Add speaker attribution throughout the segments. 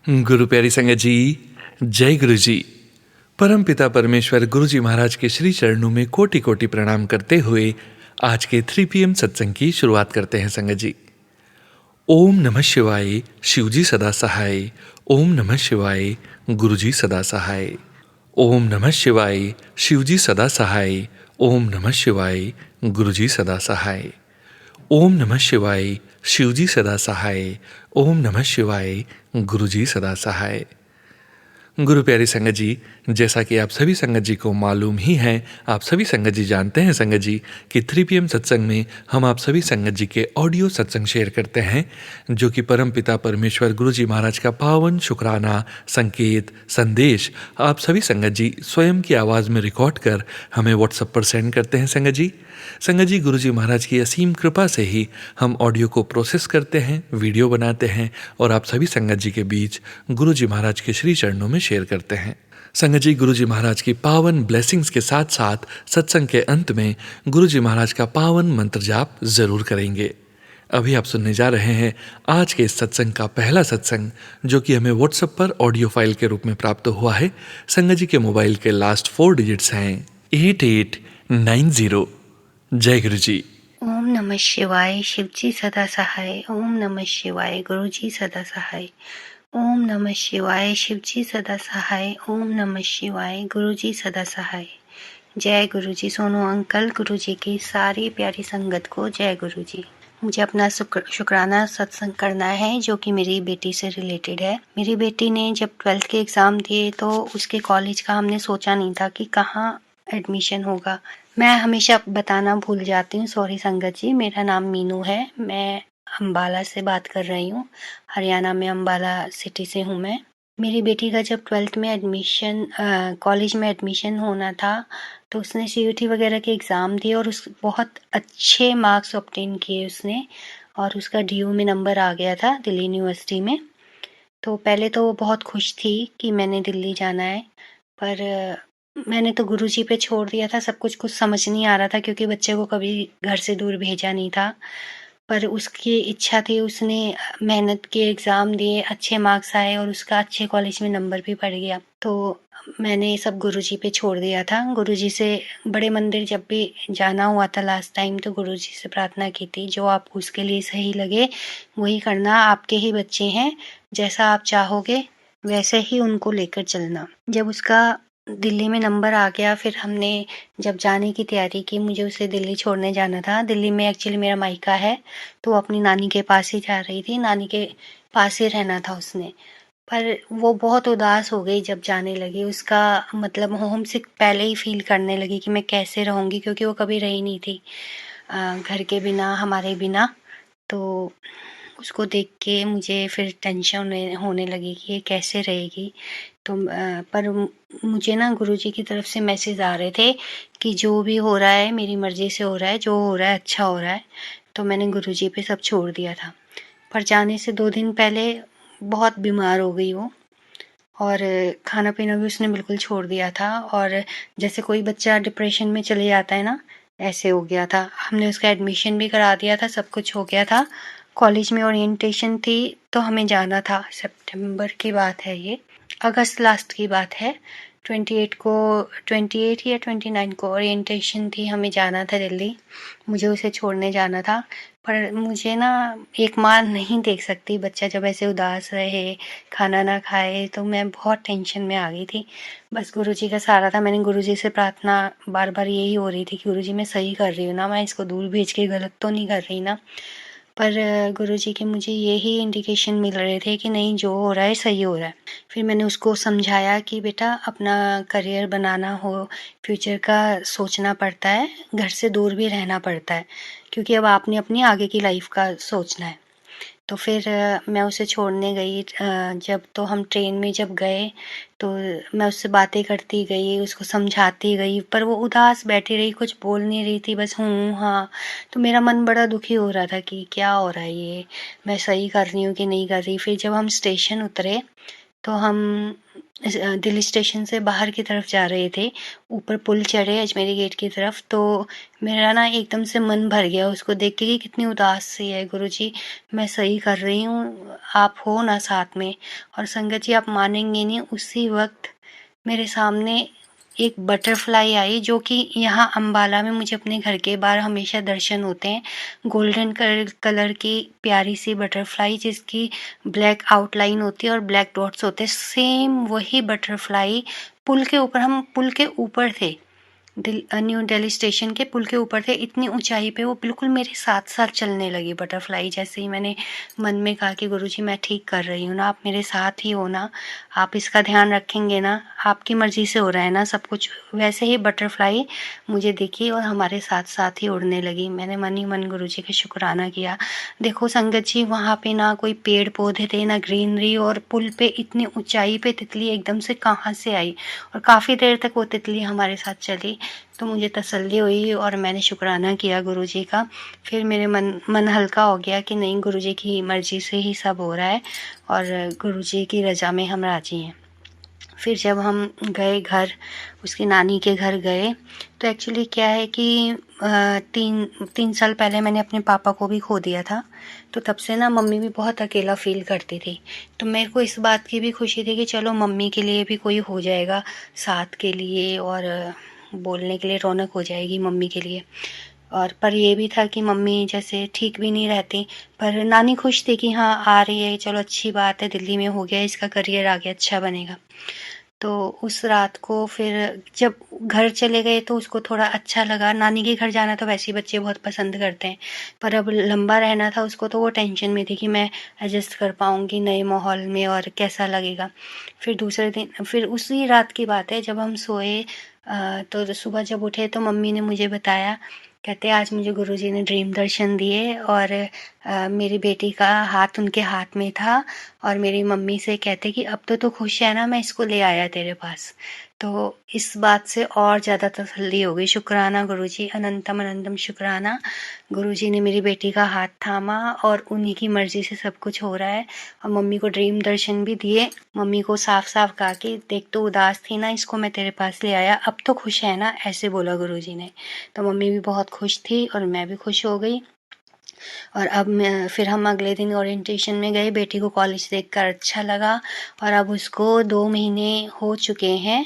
Speaker 1: गुरु प्यारी संगत जी, जय गुरु जी। परम पिता परमेश्वर गुरु जी महाराज के श्री चरणों में कोटि कोटि प्रणाम करते हुए आज के 3 PM सत्संग की शुरुआत करते हैं संगत जी। ओम नमः शिवाय, शिवजी सदा सहाय। ओम नमः शिवाय, गुरु जी सदा सहाय। ओम नमः शिवाय, शिवजी सदा सहाय। ओम नमः शिवाय, गुरु जी सदा सहाय। ओम नमः शिवाय, शिवजी सदा सहाय। ओम नमः शिवाय, गुरुजी सदा सहाय। गुरु प्यारी संगत जी, जैसा कि आप सभी संगत जी को मालूम ही है, आप सभी संगत जी जानते हैं संगत जी कि 3 PM सत्संग में हम आप सभी संगत जी के ऑडियो सत्संग शेयर करते हैं, जो कि परम पिता परमेश्वर गुरु जी महाराज का पावन शुक्राना संकेत संदेश आप सभी संगत जी स्वयं की आवाज़ में रिकॉर्ड कर हमें व्हाट्सएप पर सेंड करते हैं संगत जी। संगत जी, गुरु जी महाराज की असीम कृपा से ही हम ऑडियो को प्रोसेस करते हैं, वीडियो बनाते हैं और आप सभी संगत जी के बीच गुरु जी महाराज के श्री चरणों में शेयर करते हैं। संगत जी, गुरु जी महाराज की पावन ब्लेसिंग्स के साथ साथ सत्संग के अंत में गुरु जी महाराज का पावन मंत्र जाप जरूर करेंगे। अभी आप सुनने जा रहे हैं आज के इस सत्संग का पहला सत्संग, जो कि हमें व्हाट्सएप पर ऑडियो फाइल के रूप में प्राप्त हुआ है। संगत जी के मोबाइल के लास्ट 4 डिजिट्स हैं 8890। जय गुरु जी।
Speaker 2: ओम नमः शिवाय, शिवजी सदा सहाय। ओम नमः शिवाय, गुरुजी सदा सहाय। ओम नमः शिवाय, शिवजी सदा सहाय। ओम नमः शिवाय, गुरुजी सदा सहाय। जय गुरुजी। सोनू अंकल, गुरुजी की सारी प्यारी संगत को जय गुरुजी। मुझे अपना शुक्राना सत्संग करना है, जो कि मेरी बेटी से रिलेटेड है। मेरी बेटी ने जब 12th के एग्ज़ाम दिए तो उसके कॉलेज का हमने सोचा नहीं था कि कहाँ एडमिशन होगा। मैं हमेशा बताना भूल जाती हूँ, सॉरी संगत जी। मेरा नाम मीनू है, मैं अम्बाला से बात कर रही हूँ। हरियाणा में अम्बाला सिटी से हूँ मैं। मेरी बेटी का जब 12th में एडमिशन कॉलेज में एडमिशन होना था, तो उसने CUT वगैरह के एग्ज़ाम दिए और उस बहुत अच्छे मार्क्स ऑब्टेन किए उसने, और उसका DU में नंबर आ गया था दिल्ली यूनिवर्सिटी में। तो पहले तो वो बहुत खुश थी कि मैंने दिल्ली जाना है, पर मैंने तो गुरुजी पे छोड़ दिया था। सब कुछ समझ नहीं आ रहा था, क्योंकि बच्चे को कभी घर से दूर भेजा नहीं था। पर उसकी इच्छा थी, उसने मेहनत के एग्ज़ाम दिए, अच्छे मार्क्स आए और उसका अच्छे कॉलेज में नंबर भी पड़ गया। तो मैंने सब गुरुजी पे छोड़ दिया था। गुरुजी से बड़े मंदिर जब भी जाना हुआ था लास्ट टाइम, तो गुरुजी से प्रार्थना की थी, जो आपको उसके लिए सही लगे वही करना। आपके ही बच्चे हैं, जैसा आप चाहोगे वैसे ही उनको लेकर चलना। जब उसका दिल्ली में नंबर आ गया, फिर हमने जब जाने की तैयारी की, मुझे उसे दिल्ली छोड़ने जाना था। दिल्ली में एक्चुअली मेरा मायका है, तो अपनी नानी के पास ही जा रही थी, नानी के पास ही रहना था उसने। पर वो बहुत उदास हो गई जब जाने लगी। उसका मतलब होम सिक पहले ही फील करने लगी कि मैं कैसे रहूँगी, क्योंकि वो कभी रही नहीं थी घर के बिना, हमारे बिना। तो उसको देख के मुझे फिर टेंशन होने लगी कि ये कैसे रहेगी। तो पर मुझे ना गुरुजी की तरफ से मैसेज आ रहे थे कि जो भी हो रहा है मेरी मर्ज़ी से हो रहा है, जो हो रहा है अच्छा हो रहा है। तो मैंने गुरुजी पे सब छोड़ दिया था। पर जाने से 2 दिन पहले बहुत बीमार हो गई वो, और खाना-पीना भी उसने बिल्कुल छोड़ दिया था, और जैसे कोई बच्चा डिप्रेशन में चले जाता है ना, ऐसे हो गया था। हमने उसका एडमिशन भी करा दिया था, सब कुछ हो गया था। कॉलेज में ओरिएंटेशन थी, तो हमें जाना था। सितंबर की बात है ये, अगस्त लास्ट की बात है। 28 या 29 को ओरिएंटेशन थी, हमें जाना था दिल्ली। मुझे उसे छोड़ने जाना था, पर मुझे ना, एक माँ नहीं देख सकती बच्चा जब ऐसे उदास रहे, खाना ना खाए, तो मैं बहुत टेंशन में आ गई थी। बस गुरुजी का सहारा था। मैंने गुरुजी से प्रार्थना बार-बार यही हो रही थी कि गुरुजी मैं सही कर रही हूँ ना, मैं इसको दूर भेज के गलत तो नहीं कर रही ना। पर गुरुजी के मुझे यही इंडिकेशन मिल रहे थे कि नहीं, जो हो रहा है सही हो रहा है। फिर मैंने उसको समझाया कि बेटा, अपना करियर बनाना हो, फ्यूचर का सोचना पड़ता है, घर से दूर भी रहना पड़ता है, क्योंकि अब आपने अपनी आगे की लाइफ का सोचना है। तो फिर मैं उसे छोड़ने गई। जब तो हम ट्रेन में जब गए, तो मैं उससे बातें करती गई, उसको समझाती गई, पर वो उदास बैठी रही, कुछ बोल नहीं रही थी, बस हूँ, हाँ। तो मेरा मन बड़ा दुखी हो रहा था कि क्या हो रहा है ये, मैं सही कर रही हूँ कि नहीं कर रही। फिर जब हम स्टेशन उतरे, तो हम दिल्ली स्टेशन से बाहर की तरफ जा रहे थे, ऊपर पुल चढ़े अजमेरी गेट की तरफ, तो मेरा ना एकदम से मन भर गया उसको देख के कि कितनी उदास सी है गुरुजी, मैं सही कर रही हूँ, आप हो ना साथ में। और संगत जी आप मानेंगे नहीं, उसी वक्त मेरे सामने एक बटरफ्लाई आई, जो कि यहाँ अम्बाला में मुझे अपने घर के बाहर हमेशा दर्शन होते हैं। गोल्डन कलर की प्यारी सी बटरफ्लाई, जिसकी ब्लैक आउटलाइन होती है और ब्लैक डॉट्स होते हैं। सेम वही बटरफ्लाई पुल के ऊपर, हम पुल के ऊपर थे, न्यू दिल्ली स्टेशन के पुल के ऊपर थे, इतनी ऊंचाई पे वो बिल्कुल मेरे साथ साथ चलने लगी बटरफ्लाई। जैसे ही मैंने मन में कहा कि गुरुजी मैं ठीक कर रही हूँ ना, आप मेरे साथ ही हो ना, आप इसका ध्यान रखेंगे ना, आपकी मर्जी से हो रहा है ना सब कुछ, वैसे ही बटरफ्लाई मुझे दिखी और हमारे साथ साथ ही उड़ने लगी। मैंने मन ही मन गुरुजी का शुक्राना किया। देखो संगत जी, वहाँ पे ना कोई पेड़ पौधे थे ना ग्रीनरी, और पुल पे इतनी ऊंचाई पे तितली एकदम से कहाँ से आई, और काफ़ी देर तक वो तितली हमारे साथ चली। तो मुझे तसल्ली हुई और मैंने शुक्राना किया गुरुजी का। फिर मेरे मन हल्का हो गया कि नहीं, गुरुजी की मर्जी से ही सब हो रहा है और गुरुजी की रज़ा में हम राज़ी हैं। फिर जब हम गए घर, उसकी नानी के घर गए, तो एक्चुअली क्या है कि 3 साल पहले मैंने अपने पापा को भी खो दिया था। तो तब से ना मम्मी भी बहुत अकेला फ़ील करती थी। तो मेरे को इस बात की भी खुशी थी कि चलो मम्मी के लिए भी कोई हो जाएगा साथ के लिए, और बोलने के लिए रौनक हो जाएगी मम्मी के लिए। और पर ये भी था कि मम्मी जैसे ठीक भी नहीं रहती, पर नानी खुश थी कि हाँ आ रही है, चलो अच्छी बात है, दिल्ली में हो गया, इसका करियर आगे अच्छा बनेगा। तो उस रात को फिर जब घर चले गए तो उसको थोड़ा अच्छा लगा। नानी के घर जाना तो वैसे ही बच्चे बहुत पसंद करते हैं, पर अब लंबा रहना था उसको, तो वो टेंशन में थी कि मैं एडजस्ट कर पाऊँगी नए माहौल में और कैसा लगेगा। फिर दूसरे दिन, फिर उसी रात की बात है, जब हम सोए तो सुबह जब उठे तो मम्मी ने मुझे बताया, कहते आज मुझे गुरुजी ने ड्रीम दर्शन दिए और मेरी बेटी का हाथ उनके हाथ में था, और मेरी मम्मी से कहते कि अब तो तू खुश है ना, मैं इसको ले आया तेरे पास। तो इस बात से और ज़्यादा तसल्ली हो गई। शुक्राना गुरुजी, अनंतम अनंतम शुक्राना। गुरुजी ने मेरी बेटी का हाथ थामा और उन्हीं की मर्जी से सब कुछ हो रहा है। और मम्मी को ड्रीम दर्शन भी दिए। मम्मी को साफ साफ कहा कि देख तो उदास थी ना, इसको मैं तेरे पास ले आया, अब तो खुश है ना, ऐसे बोला गुरुजी ने। तो मम्मी भी बहुत खुश थी और मैं भी खुश हो गई। और अब मैं फिर हम अगले दिन ओरिएंटेशन में गए, बेटी को कॉलेज देखकर अच्छा लगा, और अब उसको 2 महीने हो चुके हैं,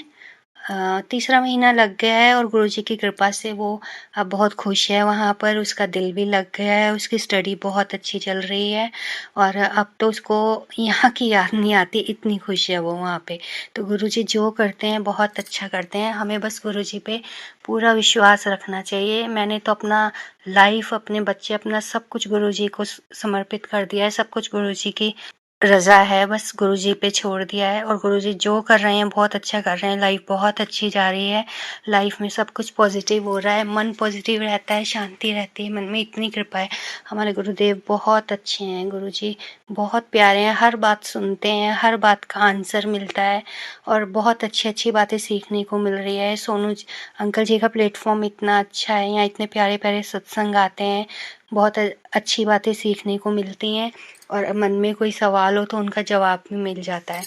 Speaker 2: तीसरा महीना लग गया है, और गुरुजी की कृपा से वो अब बहुत खुश है वहाँ पर, उसका दिल भी लग गया है, उसकी स्टडी बहुत अच्छी चल रही है, और अब तो उसको यहाँ की याद नहीं आती, इतनी खुश है वो वहाँ पे। तो गुरुजी जो करते हैं बहुत अच्छा करते हैं, हमें बस गुरुजी पे पूरा विश्वास रखना चाहिए। मैंने तो अपना लाइफ, अपने बच्चे, अपना सब कुछ गुरुजी को समर्पित कर दिया है, सब कुछ गुरुजी की रज़ा है, बस गुरुजी पे छोड़ दिया है, और गुरुजी जो कर रहे हैं बहुत अच्छा कर रहे हैं, लाइफ बहुत अच्छी जा रही है, लाइफ में सब कुछ पॉजिटिव हो रहा है, मन पॉजिटिव रहता है, शांति रहती है मन में, इतनी कृपा है। हमारे गुरुदेव बहुत अच्छे हैं, गुरुजी बहुत प्यारे हैं, हर बात सुनते हैं, हर बात का आंसर मिलता है, और बहुत अच्छी अच्छी बातें सीखने को मिल रही है। अंकल जी का प्लेटफॉर्म इतना अच्छा है, यहाँ इतने प्यारे प्यारे सत्संग आते हैं, बहुत अच्छी बातें सीखने को मिलती हैं, और मन में कोई सवाल हो तो उनका जवाब भी मिल जाता है।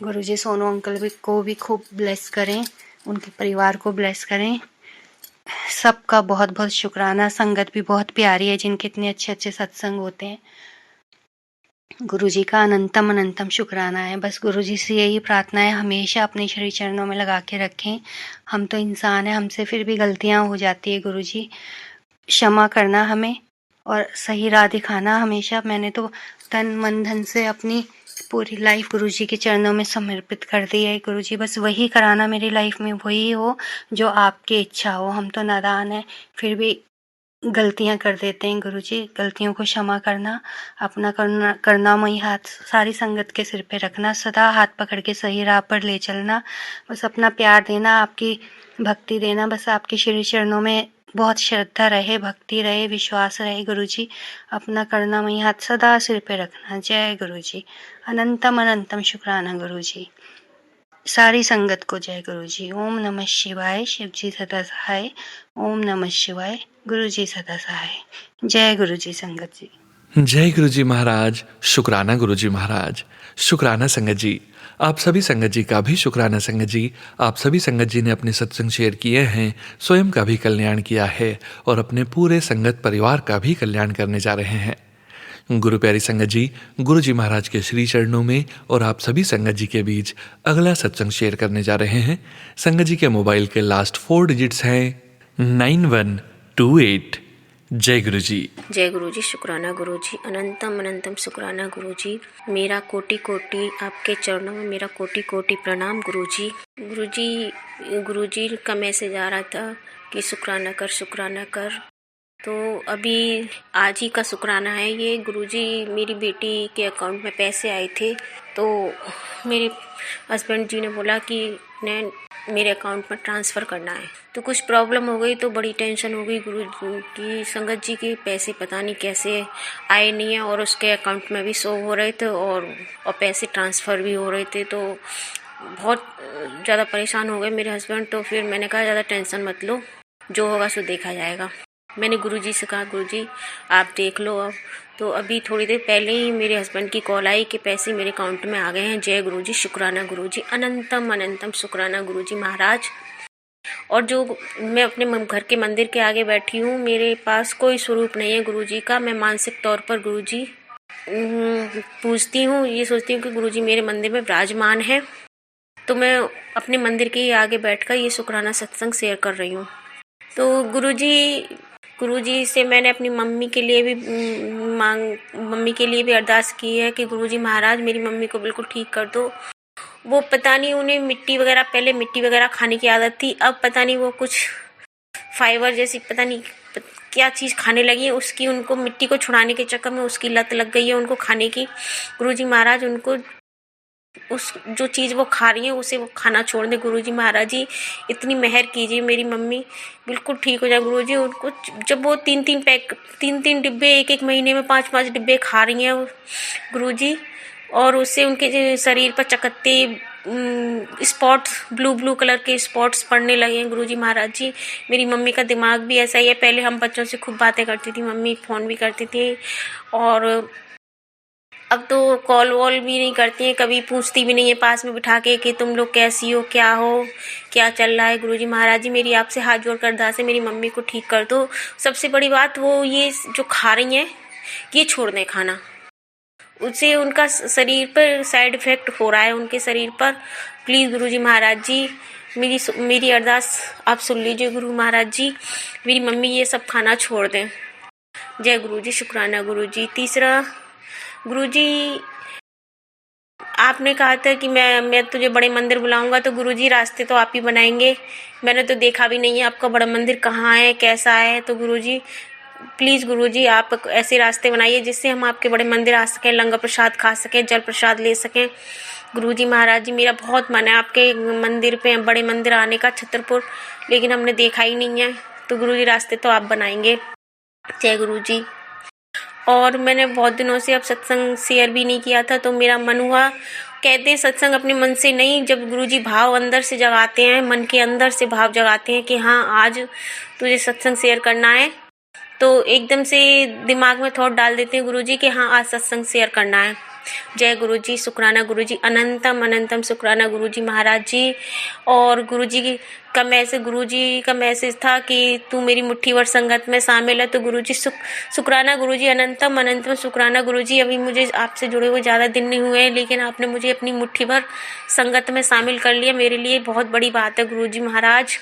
Speaker 2: गुरुजी सोनू अंकल भी को भी खूब ब्लेस करें, उनके परिवार को ब्लेस करें। सबका बहुत बहुत शुक्राना। संगत भी बहुत प्यारी है, जिनके इतने अच्छे अच्छे सत्संग होते हैं। गुरुजी का अनंतम अनंतम शुक्राना है। बस गुरुजी से यही प्रार्थना है, हमेशा अपने श्री चरणों में लगा के रखें। हम तो इंसान हैं, हमसे फिर भी गलतियाँ हो जाती है गुरुजी, क्षमा करना हमें और सही राह दिखाना हमेशा। मैंने तो तन मन धन से अपनी पूरी लाइफ गुरुजी के चरणों में समर्पित कर दी है। गुरुजी बस वही कराना मेरी लाइफ में, वही हो जो आपकी इच्छा हो। हम तो नादान हैं, फिर भी गलतियां कर देते हैं गुरुजी, गलतियों को क्षमा करना, अपना करुणामयी हाथ सारी संगत के सिर पे रखना, सदा हाथ पकड़ के सही राह पर ले चलना, बस अपना प्यार देना, आपकी भक्ति देना, बस आपके श्री चरणों में बहुत श्रद्धा रहे, भक्ति रहे, विश्वास रहे गुरुजी। अपना करुणामयी हाथ सदा सिर पे रखना। जय गुरुजी, अनंतम अनंतम शुक्राना गुरुजी। सारी संगत को जय गुरुजी। ओम नमः शिवाय, शिवजी सदा सहाय। ओम नमः शिवाय, गुरुजी सदा सहाय। जय गुरुजी संगत जी।
Speaker 1: जय गुरुजी महाराज, शुक्राना गुरुजी महाराज। शुक्राना संगत जी। आप सभी संगत जी का भी शुक्राना संगत जी। आप सभी संगत जी ने अपने सत्संग शेयर किए हैं, स्वयं का भी कल्याण किया है और अपने पूरे संगत परिवार का भी कल्याण करने जा रहे हैं। गुरु प्यारी संगत जी, गुरु जी महाराज के श्री चरणों में और आप सभी संगत जी के बीच अगला सत्संग शेयर करने जा रहे हैं। संगत जी के मोबाइल के लास्ट 4 डिजिट्स हैं 9128। जय गुरु जी।
Speaker 3: जय गुरु जी। शुक्राना गुरु जी, अनंतम अनंतम शुक्राना गुरु जी। मेरा कोटि कोटि आपके चरणों में मेरा कोटि कोटि प्रणाम गुरु जी। गुरु जी का मैसेज आ रहा था कि शुक्राना कर, शुक्राना कर। तो अभी आज ही का शुक्राना है ये गुरु जी। मेरी बेटी के अकाउंट में पैसे आए थे, तो मेरे हस्बैंड जी ने बोला कि मेरे अकाउंट में ट्रांसफ़र करना है। तो कुछ प्रॉब्लम हो गई, तो बड़ी टेंशन हो गई गुरु जी की। संगत जी के पैसे पता नहीं कैसे आए नहीं है, और उसके अकाउंट में भी शो हो रहे थे और पैसे ट्रांसफ़र भी हो रहे थे। तो बहुत ज़्यादा परेशान हो गए मेरे हस्बैंड। तो फिर मैंने कहा ज़्यादा टेंशन मत लो, जो होगा सो देखा जाएगा। मैंने गुरुजी से कहा गुरुजी आप देख लो अब। तो अभी थोड़ी देर पहले ही मेरे हस्बैंड की कॉल आई कि पैसे मेरे अकाउंट में आ गए हैं। जय गुरुजी, शुक्राना गुरुजी, अनंतम अनंतम शुक्राना गुरुजी महाराज। और जो मैं अपने घर के मंदिर के आगे बैठी हूँ, मेरे पास कोई स्वरूप नहीं है गुरुजी का। मैं मानसिक तौर पर गुरुजी पूजती हूँ, ये सोचती हूँ कि गुरुजी मेरे मंदिर में विराजमान है। तो मैं अपने मंदिर के आगे बैठकर ये शुक्राना सत्संग शेयर कर रही हूँ। तो गुरुजी से मैंने अपनी मम्मी के लिए भी अरदास की है कि गुरुजी महाराज मेरी मम्मी को बिल्कुल ठीक कर दो। वो पता नहीं, उन्हें पहले मिट्टी वगैरह खाने की आदत थी, अब पता नहीं वो कुछ फाइबर जैसी पता नहीं क्या चीज़ खाने लगी है, उसकी उनको मिट्टी को छुड़ाने के चक्कर में उसकी लत लग गई है उनको खाने की। गुरुजी महाराज उनको उस जो चीज़ वो खा रही है उसे वो खाना छोड़ दे। गुरुजी महाराज जी इतनी मेहर कीजिए, मेरी मम्मी बिल्कुल ठीक हो जाए गुरुजी। उनको जब वो तीन तीन डिब्बे एक महीने में 5 डिब्बे खा रही हैं गुरुजी, और उससे उनके शरीर पर चकत्ते स्पॉट्स ब्लू कलर के स्पॉट्स पड़ने लगे हैं गुरुजी महाराज जी। मेरी मम्मी का दिमाग भी ऐसा ही है। पहले हम बच्चों से खूब बातें करती थी, मम्मी फ़ोन भी करती थी, और अब तो कॉल वॉल भी नहीं करती हैं, कभी पूछती भी नहीं है पास में बिठा के कि तुम लोग कैसी हो, क्या चल रहा है। गुरुजी महाराज जी मेरी आपसे हाथ जोड़ कर अरदास है, मेरी मम्मी को ठीक कर दो। सबसे बड़ी बात वो ये जो खा रही हैं ये छोड़ दें खाना, उससे उनका शरीर पर साइड इफ़ेक्ट हो रहा है उनके शरीर पर। प्लीज़ गुरुजी महाराज जी मेरी अरदास आप सुन लीजिए गुरु महाराज जी, मेरी मम्मी ये सब खाना छोड़ दें। जय गुरुजी, शुक्राना गुरुजी। तीसरा गुरुजी आपने कहा था कि मैं तुझे बड़े मंदिर बुलाऊंगा, तो गुरुजी रास्ते तो आप ही बनाएंगे। मैंने तो देखा भी नहीं है आपका बड़ा मंदिर कहाँ है, कैसा है। तो गुरुजी प्लीज़ गुरुजी आप ऐसे रास्ते बनाइए जिससे हम आपके बड़े मंदिर आ सकें, लंगर प्रसाद खा सकें, जल प्रसाद ले सकें। गुरुजी महाराज जी मेरा बहुत मन है आपके मंदिर पे, बड़े मंदिर आने का छतरपुर, लेकिन हमने देखा ही नहीं है। तो गुरुजी रास्ते तो आप बनाएंगे। जय गुरुजी। और मैंने बहुत दिनों से अब सत्संग शेयर भी नहीं किया था, तो मेरा मन हुआ। कहते हैं सत्संग अपने मन से नहीं, जब गुरुजी भाव अंदर से जगाते हैं, मन के अंदर से भाव जगाते हैं कि हाँ आज तुझे सत्संग शेयर करना है, तो एकदम से दिमाग में थॉट डाल देते हैं गुरुजी कि हाँ आज सत्संग शेयर करना है। जय गुरुजी, शुक्राना गुरुजी, अनंतम अनंतम शुक्राना गुरुजी महाराज जी। और गुरुजी का मैसेज था कि तू मेरी मुट्ठी भर संगत में शामिल है। तो गुरुजी शुक्राना गुरुजी, अनंतम अनंतम शुक्राना गुरुजी। अभी मुझे आपसे जुड़े हुए ज़्यादा दिन नहीं हुए हैं, लेकिन आपने मुझे अपनी मुट्ठी भर संगत में शामिल कर लिया, मेरे लिए बहुत बड़ी बात है गुरुजी महाराज।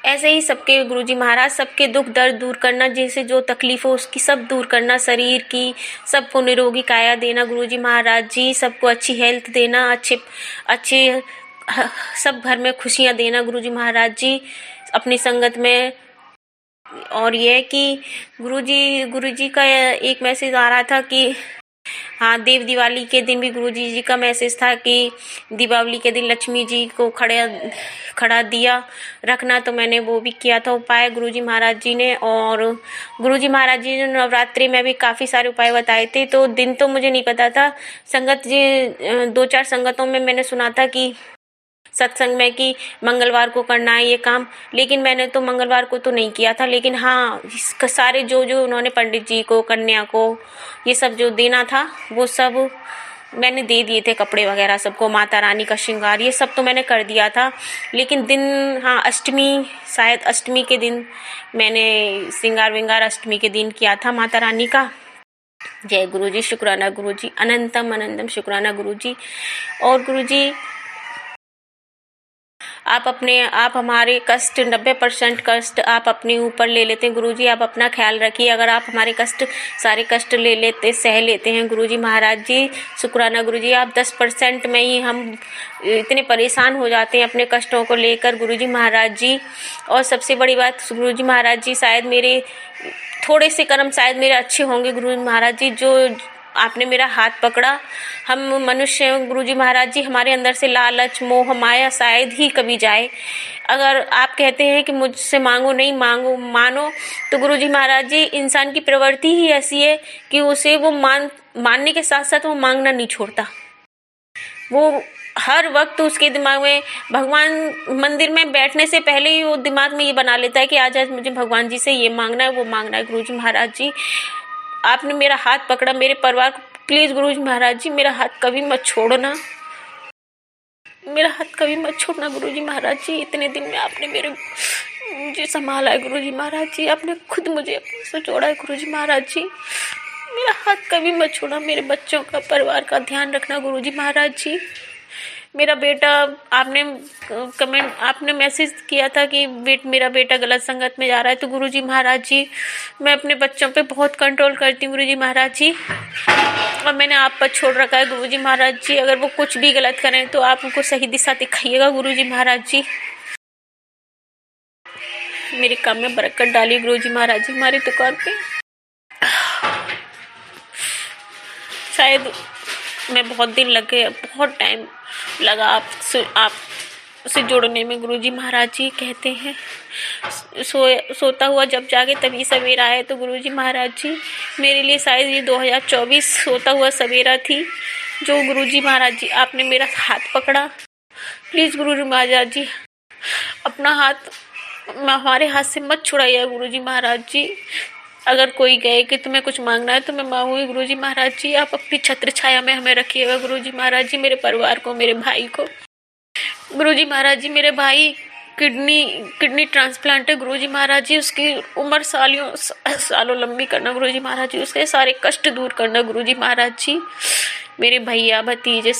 Speaker 3: ऐसे ही सबके गुरुजी महाराज सबके दुख दर्द दूर करना, जैसे जो तकलीफ हो उसकी सब दूर करना, शरीर की सबको निरोगी काया देना गुरुजी महाराज जी, सबको अच्छी हेल्थ देना, अच्छे सब घर में खुशियाँ देना गुरुजी महाराज जी अपनी संगत में। और यह कि गुरुजी का एक मैसेज आ रहा था कि हाँ देव दिवाली के दिन भी गुरुजी जी का मैसेज था कि दीपावली के दिन लक्ष्मी जी को खड़ा दिया रखना, तो मैंने वो भी किया था उपाय गुरुजी महाराज जी ने। और गुरुजी महाराज जी ने नवरात्रि में भी काफ़ी सारे उपाय बताए थे, तो दिन तो मुझे नहीं पता था। संगत जी 2-4 संगतों में मैंने सुना था कि सत्संग में कि मंगलवार को करना है ये काम, लेकिन मैंने तो मंगलवार को तो नहीं किया था। लेकिन हाँ सारे जो उन्होंने पंडित जी को, कन्या को ये सब जो देना था वो सब मैंने दे दिए थे कपड़े वगैरह सबको, माता रानी का श्रृंगार ये सब तो मैंने कर दिया था। लेकिन दिन, हाँ अष्टमी, शायद अष्टमी के दिन मैंने श्रृंगार विंगार अष्टमी के दिन किया था माता रानी का। जय गुरु जी, शुक्राना गुरु जी, अनंतम अनंतम शुक्राना गुरु जी। और गुरु जी आप हमारे कष्ट 90% कष्ट आप अपने ऊपर ले लेते हैं गुरुजी। आप अपना ख्याल रखिए। अगर आप हमारे सारे कष्ट ले लेते, सह लेते हैं गुरुजी महाराज जी, शुक्राना गुरुजी। आप 10% में ही हम इतने परेशान हो जाते हैं अपने कष्टों को लेकर गुरुजी महाराज जी। और सबसे बड़ी बात गुरुजी महाराज जी, शायद मेरे थोड़े से कर्म शायद मेरे अच्छे होंगे गुरुजी महाराज जी, जो आपने मेरा हाथ पकड़ा। हम मनुष्य गुरुजी महाराज जी, हमारे अंदर से लालच मोह माया शायद ही कभी जाए। अगर आप कहते हैं कि मुझसे मांगो नहीं मानो, तो गुरुजी महाराज जी इंसान की प्रवृत्ति ही ऐसी है कि उसे वो मानने के साथ साथ वो मांगना नहीं छोड़ता। वो हर वक्त उसके दिमाग में भगवान, मंदिर में बैठने से पहले ही वो दिमाग में ये बना लेता है कि आज मुझे भगवान जी से ये मांगना है वो मांगना है। गुरुजी महाराज जी आपने मेरा हाथ पकड़ा, मेरे परिवार को प्लीज गुरुजी महाराज जी मेरा हाथ कभी मत छोड़ना, मेरा हाथ कभी मत छोड़ना गुरुजी महाराज जी। इतने दिन में आपने मुझे संभाला है गुरुजी महाराज जी, आपने खुद मुझे अपने से जोड़ा है गुरुजी महाराज जी। मेरा हाथ कभी मत छोड़ना, मेरे बच्चों का, परिवार का ध्यान रखना गुरुजी महाराज जी। मेरा बेटा, आपने मैसेज किया था कि मेरा बेटा गलत संगत में जा रहा है, तो गुरुजी महाराज जी मैं अपने बच्चों पे बहुत कंट्रोल करती हूँ गुरुजी महाराज जी। और मैंने आप पर छोड़ रखा है गुरुजी महाराज जी, अगर वो कुछ भी गलत करें तो आप उनको सही दिशा दिखाइएगा गुरुजी महाराज जी। मेरे काम में बरकत डालिए गुरुजी महाराज जी। हमारी दुकान पे शायद मैं बहुत दिन लग गए, बहुत टाइम लगा आपसे जुड़ने में गुरुजी महाराज जी। कहते हैं सोता हुआ जब जागे तभी सवेरा है, तो गुरुजी महाराज जी मेरे लिए शायद ये 2024 सोता हुआ सवेरा थी, जो गुरुजी महाराज जी आपने मेरा हाथ पकड़ा। प्लीज गुरुजी महाराज जी अपना हाथ हमारे हाथ से मत छुड़ाइए गुरुजी महाराज जी। अगर कोई कहे कि तुम्हें कुछ मांगना है तो मैं मांगूंगी गुरुजी महाराज जी, आप अपनी छत्र छाया में हमें रखिएगा गुरुजी महाराज जी। मेरे परिवार को, मेरे भाई को गुरुजी महाराज जी, मेरे भाई किडनी ट्रांसप्लांट है गुरुजी महाराज जी, उसकी उम्र सालों लंबी करना गुरुजी महाराज जी, उसके सारे कष्ट दूर करना गुरुजी महाराज जी। मेरे भैया भतीजे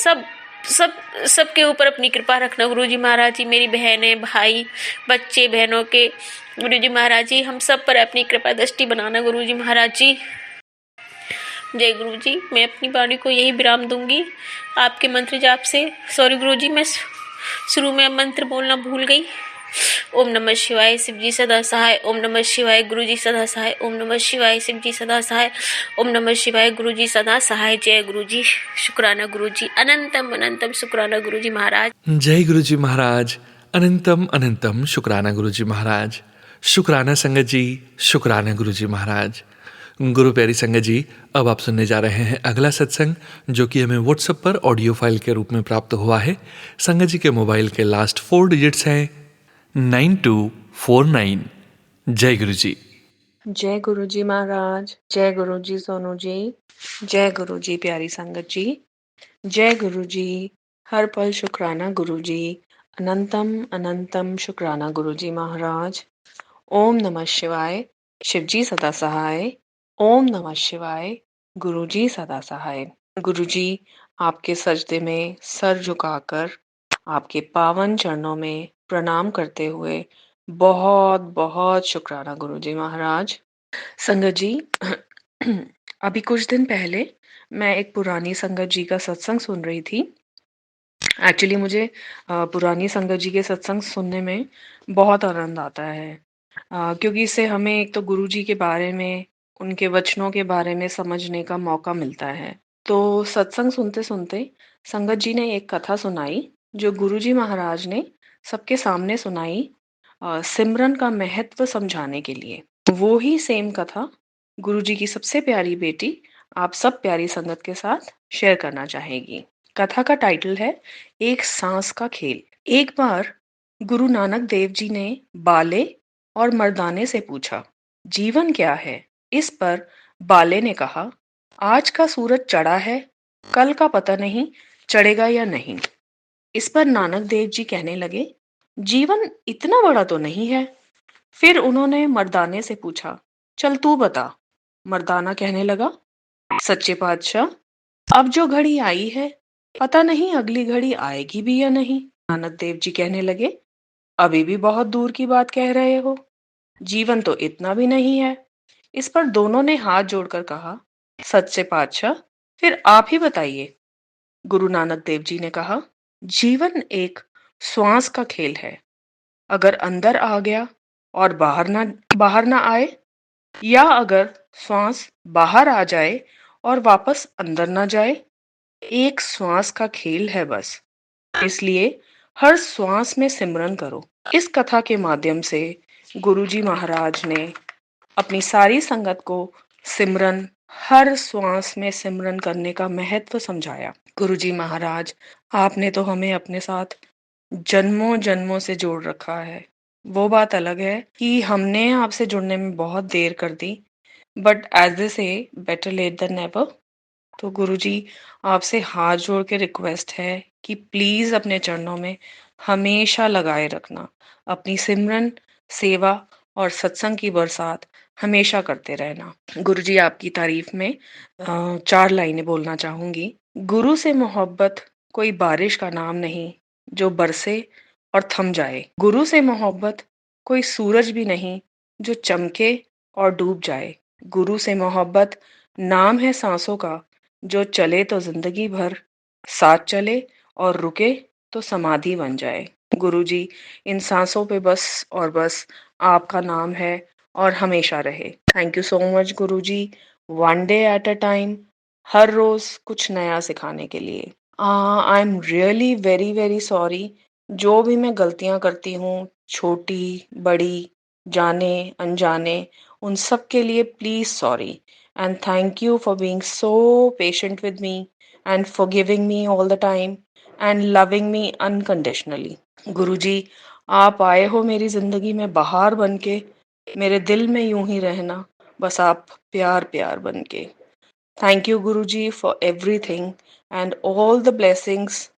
Speaker 3: सबके ऊपर अपनी कृपा रखना गुरुजी महाराज जी। मेरी बहनें, भाई, बच्चे, बहनों के गुरुजी महाराज जी हम सब पर अपनी कृपा दृष्टि बनाना गुरुजी महाराज जी। जय गुरु जी। मैं अपनी वाणी को यही विराम दूंगी आपके मंत्र जाप से। सॉरी गुरुजी, मैं शुरू में मंत्र बोलना भूल गई। ओम नमः शिवाय, शिव जी सदा सहाय। ओम नमः शिवाय, गुरु जी सदा सहाय। ओम नमः शिवाय, शिव जी सदा सहाय। ओम नमः शिवाय, गुरु जी सदा सहाय। जय गुरु जी, शुक्राना गुरु जी, अनंतम अनंतम शुक्राना गुरु जी महाराज।
Speaker 1: जय गुरु जी महाराज, अनंतम अनंतम शुक्राना गुरु जी महाराज। शुक्राना संगत जी, शुक्राना गुरु जी महाराज। गुरु प्यारी संगत जी, अब आप सुनने जा रहे हैं अगला सत्संग, जो कि हमें व्हाट्सएप पर ऑडियो फाइल के रूप में प्राप्त हुआ है। संगत जी के मोबाइल के लास्ट 4 डिजिट्स हैं 9249। जय गुरु जी।
Speaker 4: जय गुरु जी महाराज, जय गुरु जी सोनू जी, जय गुरु जी प्यारी संगत जी, जय गुरु जी। हर पल शुक्राना गुरु जी, अनंतम अनंतम शुक्राना गुरु जी महाराज। ओम नमः शिवाय, शिव जी सदा सहाय। ओम नमः शिवाय, गुरु जी सदा सहाय। गुरु जी आपके सजदे में सर झुकाकर आपके पावन चरणों में प्रणाम करते हुए बहुत बहुत शुक्राना गुरु जी महाराज। संगत जी अभी कुछ दिन पहले मैं एक पुरानी संगत जी का सत्संग सुन रही थी। एक्चुअली मुझे पुरानी संगत जी के सत्संग सुनने में बहुत आनंद आता है, क्योंकि इससे हमें एक तो गुरु जी के बारे में, उनके वचनों के बारे में समझने का मौका मिलता है। तो सत्संग सुनते सुनते संगत जी ने एक कथा सुनाई, जो गुरु जी महाराज ने सबके सामने सुनाई, सिमरन का महत्व समझाने के लिए। वो ही सेम कथा गुरु जी की सबसे प्यारी बेटी आप सब प्यारी संगत के साथ शेयर करना चाहेगी। कथा का टाइटल है एक सांस का खेल। एक बार गुरु नानक देव जी ने बाले और मर्दाने से पूछा, जीवन क्या है? इस पर बाले ने कहा, आज का सूरज चढ़ा है, कल का पता नहीं चढ़ेगा या नहीं। इस पर नानक देव जी कहने लगे, जीवन इतना बड़ा तो नहीं है। फिर उन्होंने मर्दाने से पूछा, चल तू बता। मर्दाना कहने लगा, सच्चे पातशाह, अब जो घड़ी आई है, पता नहीं अगली घड़ी आएगी भी या नहीं। नानक देव जी कहने लगे, अभी भी बहुत दूर की बात कह रहे हो, जीवन तो इतना भी नहीं है। इस पर दोनों ने हाथ जोड़कर कहा, सच्चे पातशाह, फिर आप ही बताइए। गुरु नानक देव जी ने कहा, जीवन एक श्वास का खेल है। अगर अंदर आ गया और बाहर ना आए, या अगर श्वास बाहर आ जाए और वापस अंदर ना जाए, एक श्वास का खेल है बस। इसलिए हर श्वास में सिमरन करो। इस कथा के माध्यम से गुरुजी महाराज ने अपनी सारी संगत को सिमरन, हर श्वास में सिमरन करने का महत्व समझाया। गुरुजी महाराज, आपने तो हमें अपने साथ जन्मों जन्मों से जोड़ रखा है। वो बात अलग है कि हमने आपसे जुड़ने में बहुत देर कर दी, बट एज दे से बेटर लेट देन नेवर। तो गुरुजी, आपसे हाथ जोड़ के रिक्वेस्ट है कि प्लीज अपने चरणों में हमेशा लगाए रखना। अपनी सिमरन, सेवा और सत्संग की बरसात हमेशा करते रहना। गुरुजी, आपकी तारीफ में 4 लाइनें बोलना चाहूंगी। गुरु से मोहब्बत कोई बारिश का नाम नहीं जो बरसे और थम जाए। गुरु से मोहब्बत कोई सूरज भी नहीं जो चमके और डूब जाए। गुरु से मोहब्बत नाम है सांसों का जो चले तो जिंदगी भर, साथ चले और रुके तो समाधि बन जाए। गुरुजी, इन सांसों पे बस और बस आपका नाम है और हमेशा रहे। Thank you so much Guruji. One day at a time, हर रोज कुछ नया सिखाने के लिए। I am really very very sorry. जो भी मैं गलतियां करती हूँ, छोटी बड़ी, जाने अनजाने, उन सब के लिए please sorry. And thank you for being so patient with me and forgiving me all the time and loving me unconditionally. गुरुजी, आप आए हो मेरी जिंदगी में बहार बन के, मेरे दिल में यूं ही रहना, बस आप प्यार प्यार बन के। Thank you Guruji for everything and all the blessings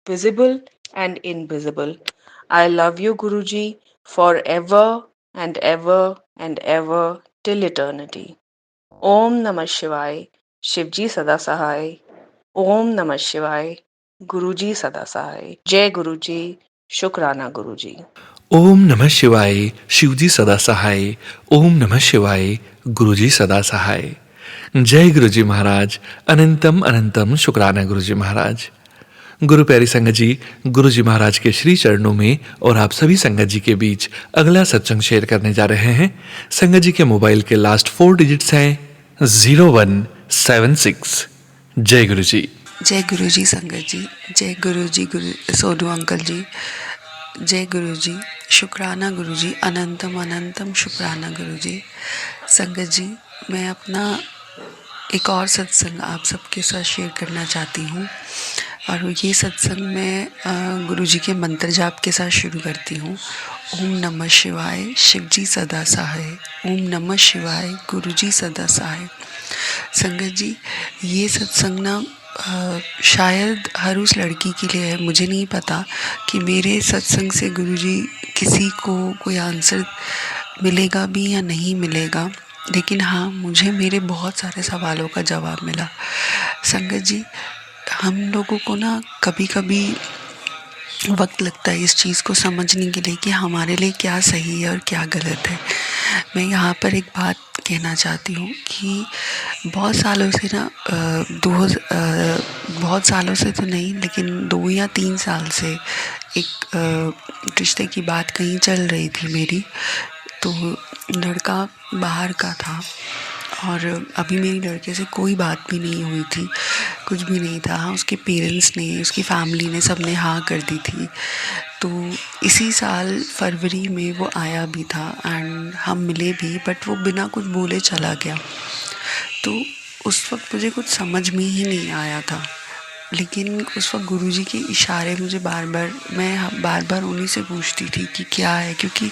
Speaker 4: visible and invisible. I love you Guruji forever and ever and ever till eternity. ओम नमः शिवाय, शिवजी सदा सहाय। ओम नमः शिवाय, गुरुजी सदा सहाय। जय गुरुजी, शुक्राना गुरुजी।
Speaker 1: ओम नमः शिवाय, शिवजी सदा सहाय। ओम नमः शिवाय, गुरुजी सदा सहाय। जय गुरुजी महाराज, अनंतम अनंतम शुक्राना गुरुजी महाराज। गुरु प्यारी संगत जी, गुरुजी महाराज के श्री चरणों में और आप सभी संगत जी के बीच अगला सत्संग शेयर करने जा रहे हैं। संगत जी के मोबाइल के लास्ट 4 डिजिट्स हैं 0176। जय गुरु जी।
Speaker 5: जय गुरु जी संगत जी, जय गुरु जी, गुरु सोनू अंकल जी, जय गुरु जी, शुक्राना गुरु जी, अनंतम अनंतम शुक्राना गुरु जी। संगत जी, मैं अपना एक और सत्संग आप सबके साथ शेयर करना चाहती हूँ, और ये सत्संग मैं गुरु जी के मंत्र जाप के साथ शुरू करती हूँ। ओम नमः शिवाय, शिवजी सदा सहाय। ओम नमः शिवाय, गुरु जी सदा सहाय। संगत जी, ये सत्संग ना शायद हर उस लड़की के लिए है। मुझे नहीं पता कि मेरे सत्संग से गुरुजी किसी को कोई आंसर मिलेगा भी या नहीं मिलेगा, लेकिन हाँ, मुझे मेरे बहुत सारे सवालों का जवाब मिला। संगत जी, हम लोगों को ना कभी कभी वक्त लगता है इस चीज़ को समझने के लिए कि हमारे लिए क्या सही है और क्या गलत है। मैं यहाँ पर एक बात कहना चाहती हूँ कि बहुत सालों से ना बहुत सालों से तो नहीं, लेकिन 2 या 3 साल से एक रिश्ते की बात कहीं चल रही थी मेरी। तो लड़का बाहर का था और अभी मेरी लड़के से कोई बात भी नहीं हुई थी, कुछ भी नहीं था। हाँ, उसके पेरेंट्स ने, उसकी फैमिली ने, सब ने हाँ कर दी थी। तो इसी साल फरवरी में वो आया भी था एंड हम मिले भी, बट वो बिना कुछ बोले चला गया। तो उस वक्त मुझे कुछ समझ में ही नहीं आया था, लेकिन उस वक्त गुरुजी के इशारे मुझे मैं बार बार उन्हीं से पूछती थी कि क्या है, क्योंकि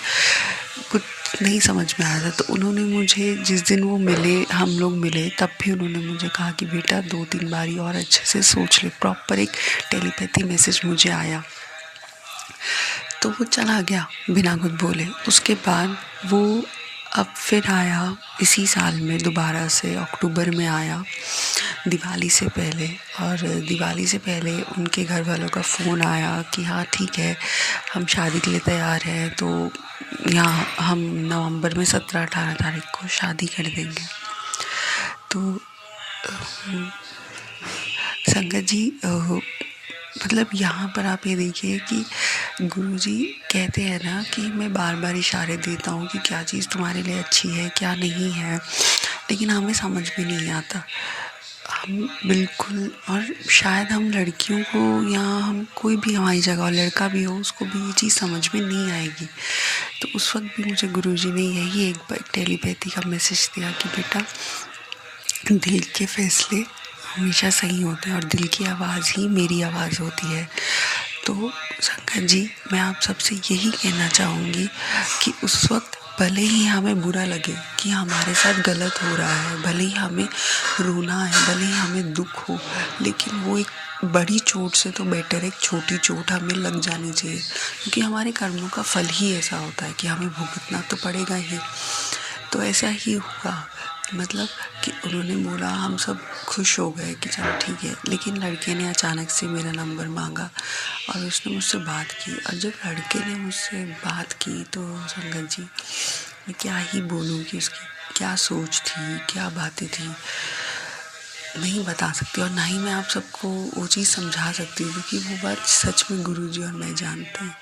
Speaker 5: कुछ नहीं समझ में आया था। तो उन्होंने मुझे जिस दिन वो मिले, हम लोग मिले, तब भी उन्होंने मुझे कहा कि बेटा 2-3 बारी और अच्छे से सोच ले। प्रॉपर एक टेलीपैथी मैसेज मुझे आया। तो वो चला गया बिना कुछ बोले। उसके बाद वो अब फिर आया इसी साल में, दोबारा से अक्टूबर में आया, दिवाली से पहले। और दिवाली से पहले उनके घर वालों का फ़ोन आया कि हाँ ठीक है, हम शादी के लिए तैयार हैं, तो यहाँ हम नवंबर में 17-18 तारीख को शादी कर देंगे। तो संगत जी, मतलब यहाँ पर आप ये देखिए कि गुरुजी कहते हैं ना कि मैं बार बार इशारे देता हूँ कि क्या चीज़ तुम्हारे लिए अच्छी है, क्या नहीं है, लेकिन हमें समझ में नहीं आता। हम बिल्कुल, और शायद हम लड़कियों को, या हम कोई भी हमारी जगह लड़का भी हो, उसको भी ये चीज़ समझ में नहीं आएगी। तो उस वक्त भी मुझे गुरुजी ने यही एक बार टेलीपैथी का मैसेज दिया कि बेटा, दिल के फैसले हमेशा सही होते हैं और दिल की आवाज़ ही मेरी आवाज़ होती है। तो संगत जी, मैं आप सबसे यही कहना चाहूँगी कि उस वक्त भले ही हमें बुरा लगे कि हमारे साथ गलत हो रहा है, भले ही हमें रोना है, भले ही हमें दुख हो, लेकिन वो एक बड़ी चोट से तो बेटर एक छोटी चोट हमें लग जानी चाहिए, क्योंकि हमारे कर्मों का फल ही ऐसा होता है कि हमें भुगतना तो पड़ेगा ही। तो ऐसा ही हुआ, मतलब कि उन्होंने बोला, हम सब खुश हो गए कि चलो ठीक है। लेकिन लड़के ने अचानक से मेरा नंबर मांगा और उसने मुझसे बात की। और जब लड़के ने मुझसे बात की तो संगत जी, मैं क्या ही बोलूँ कि उसकी क्या सोच थी, क्या बातें थी, नहीं बता सकती। और ना ही मैं आप सबको वो चीज़ समझा सकती हूँ, क्योंकि वो बात सच में गुरुजी और मैं जानते हैं।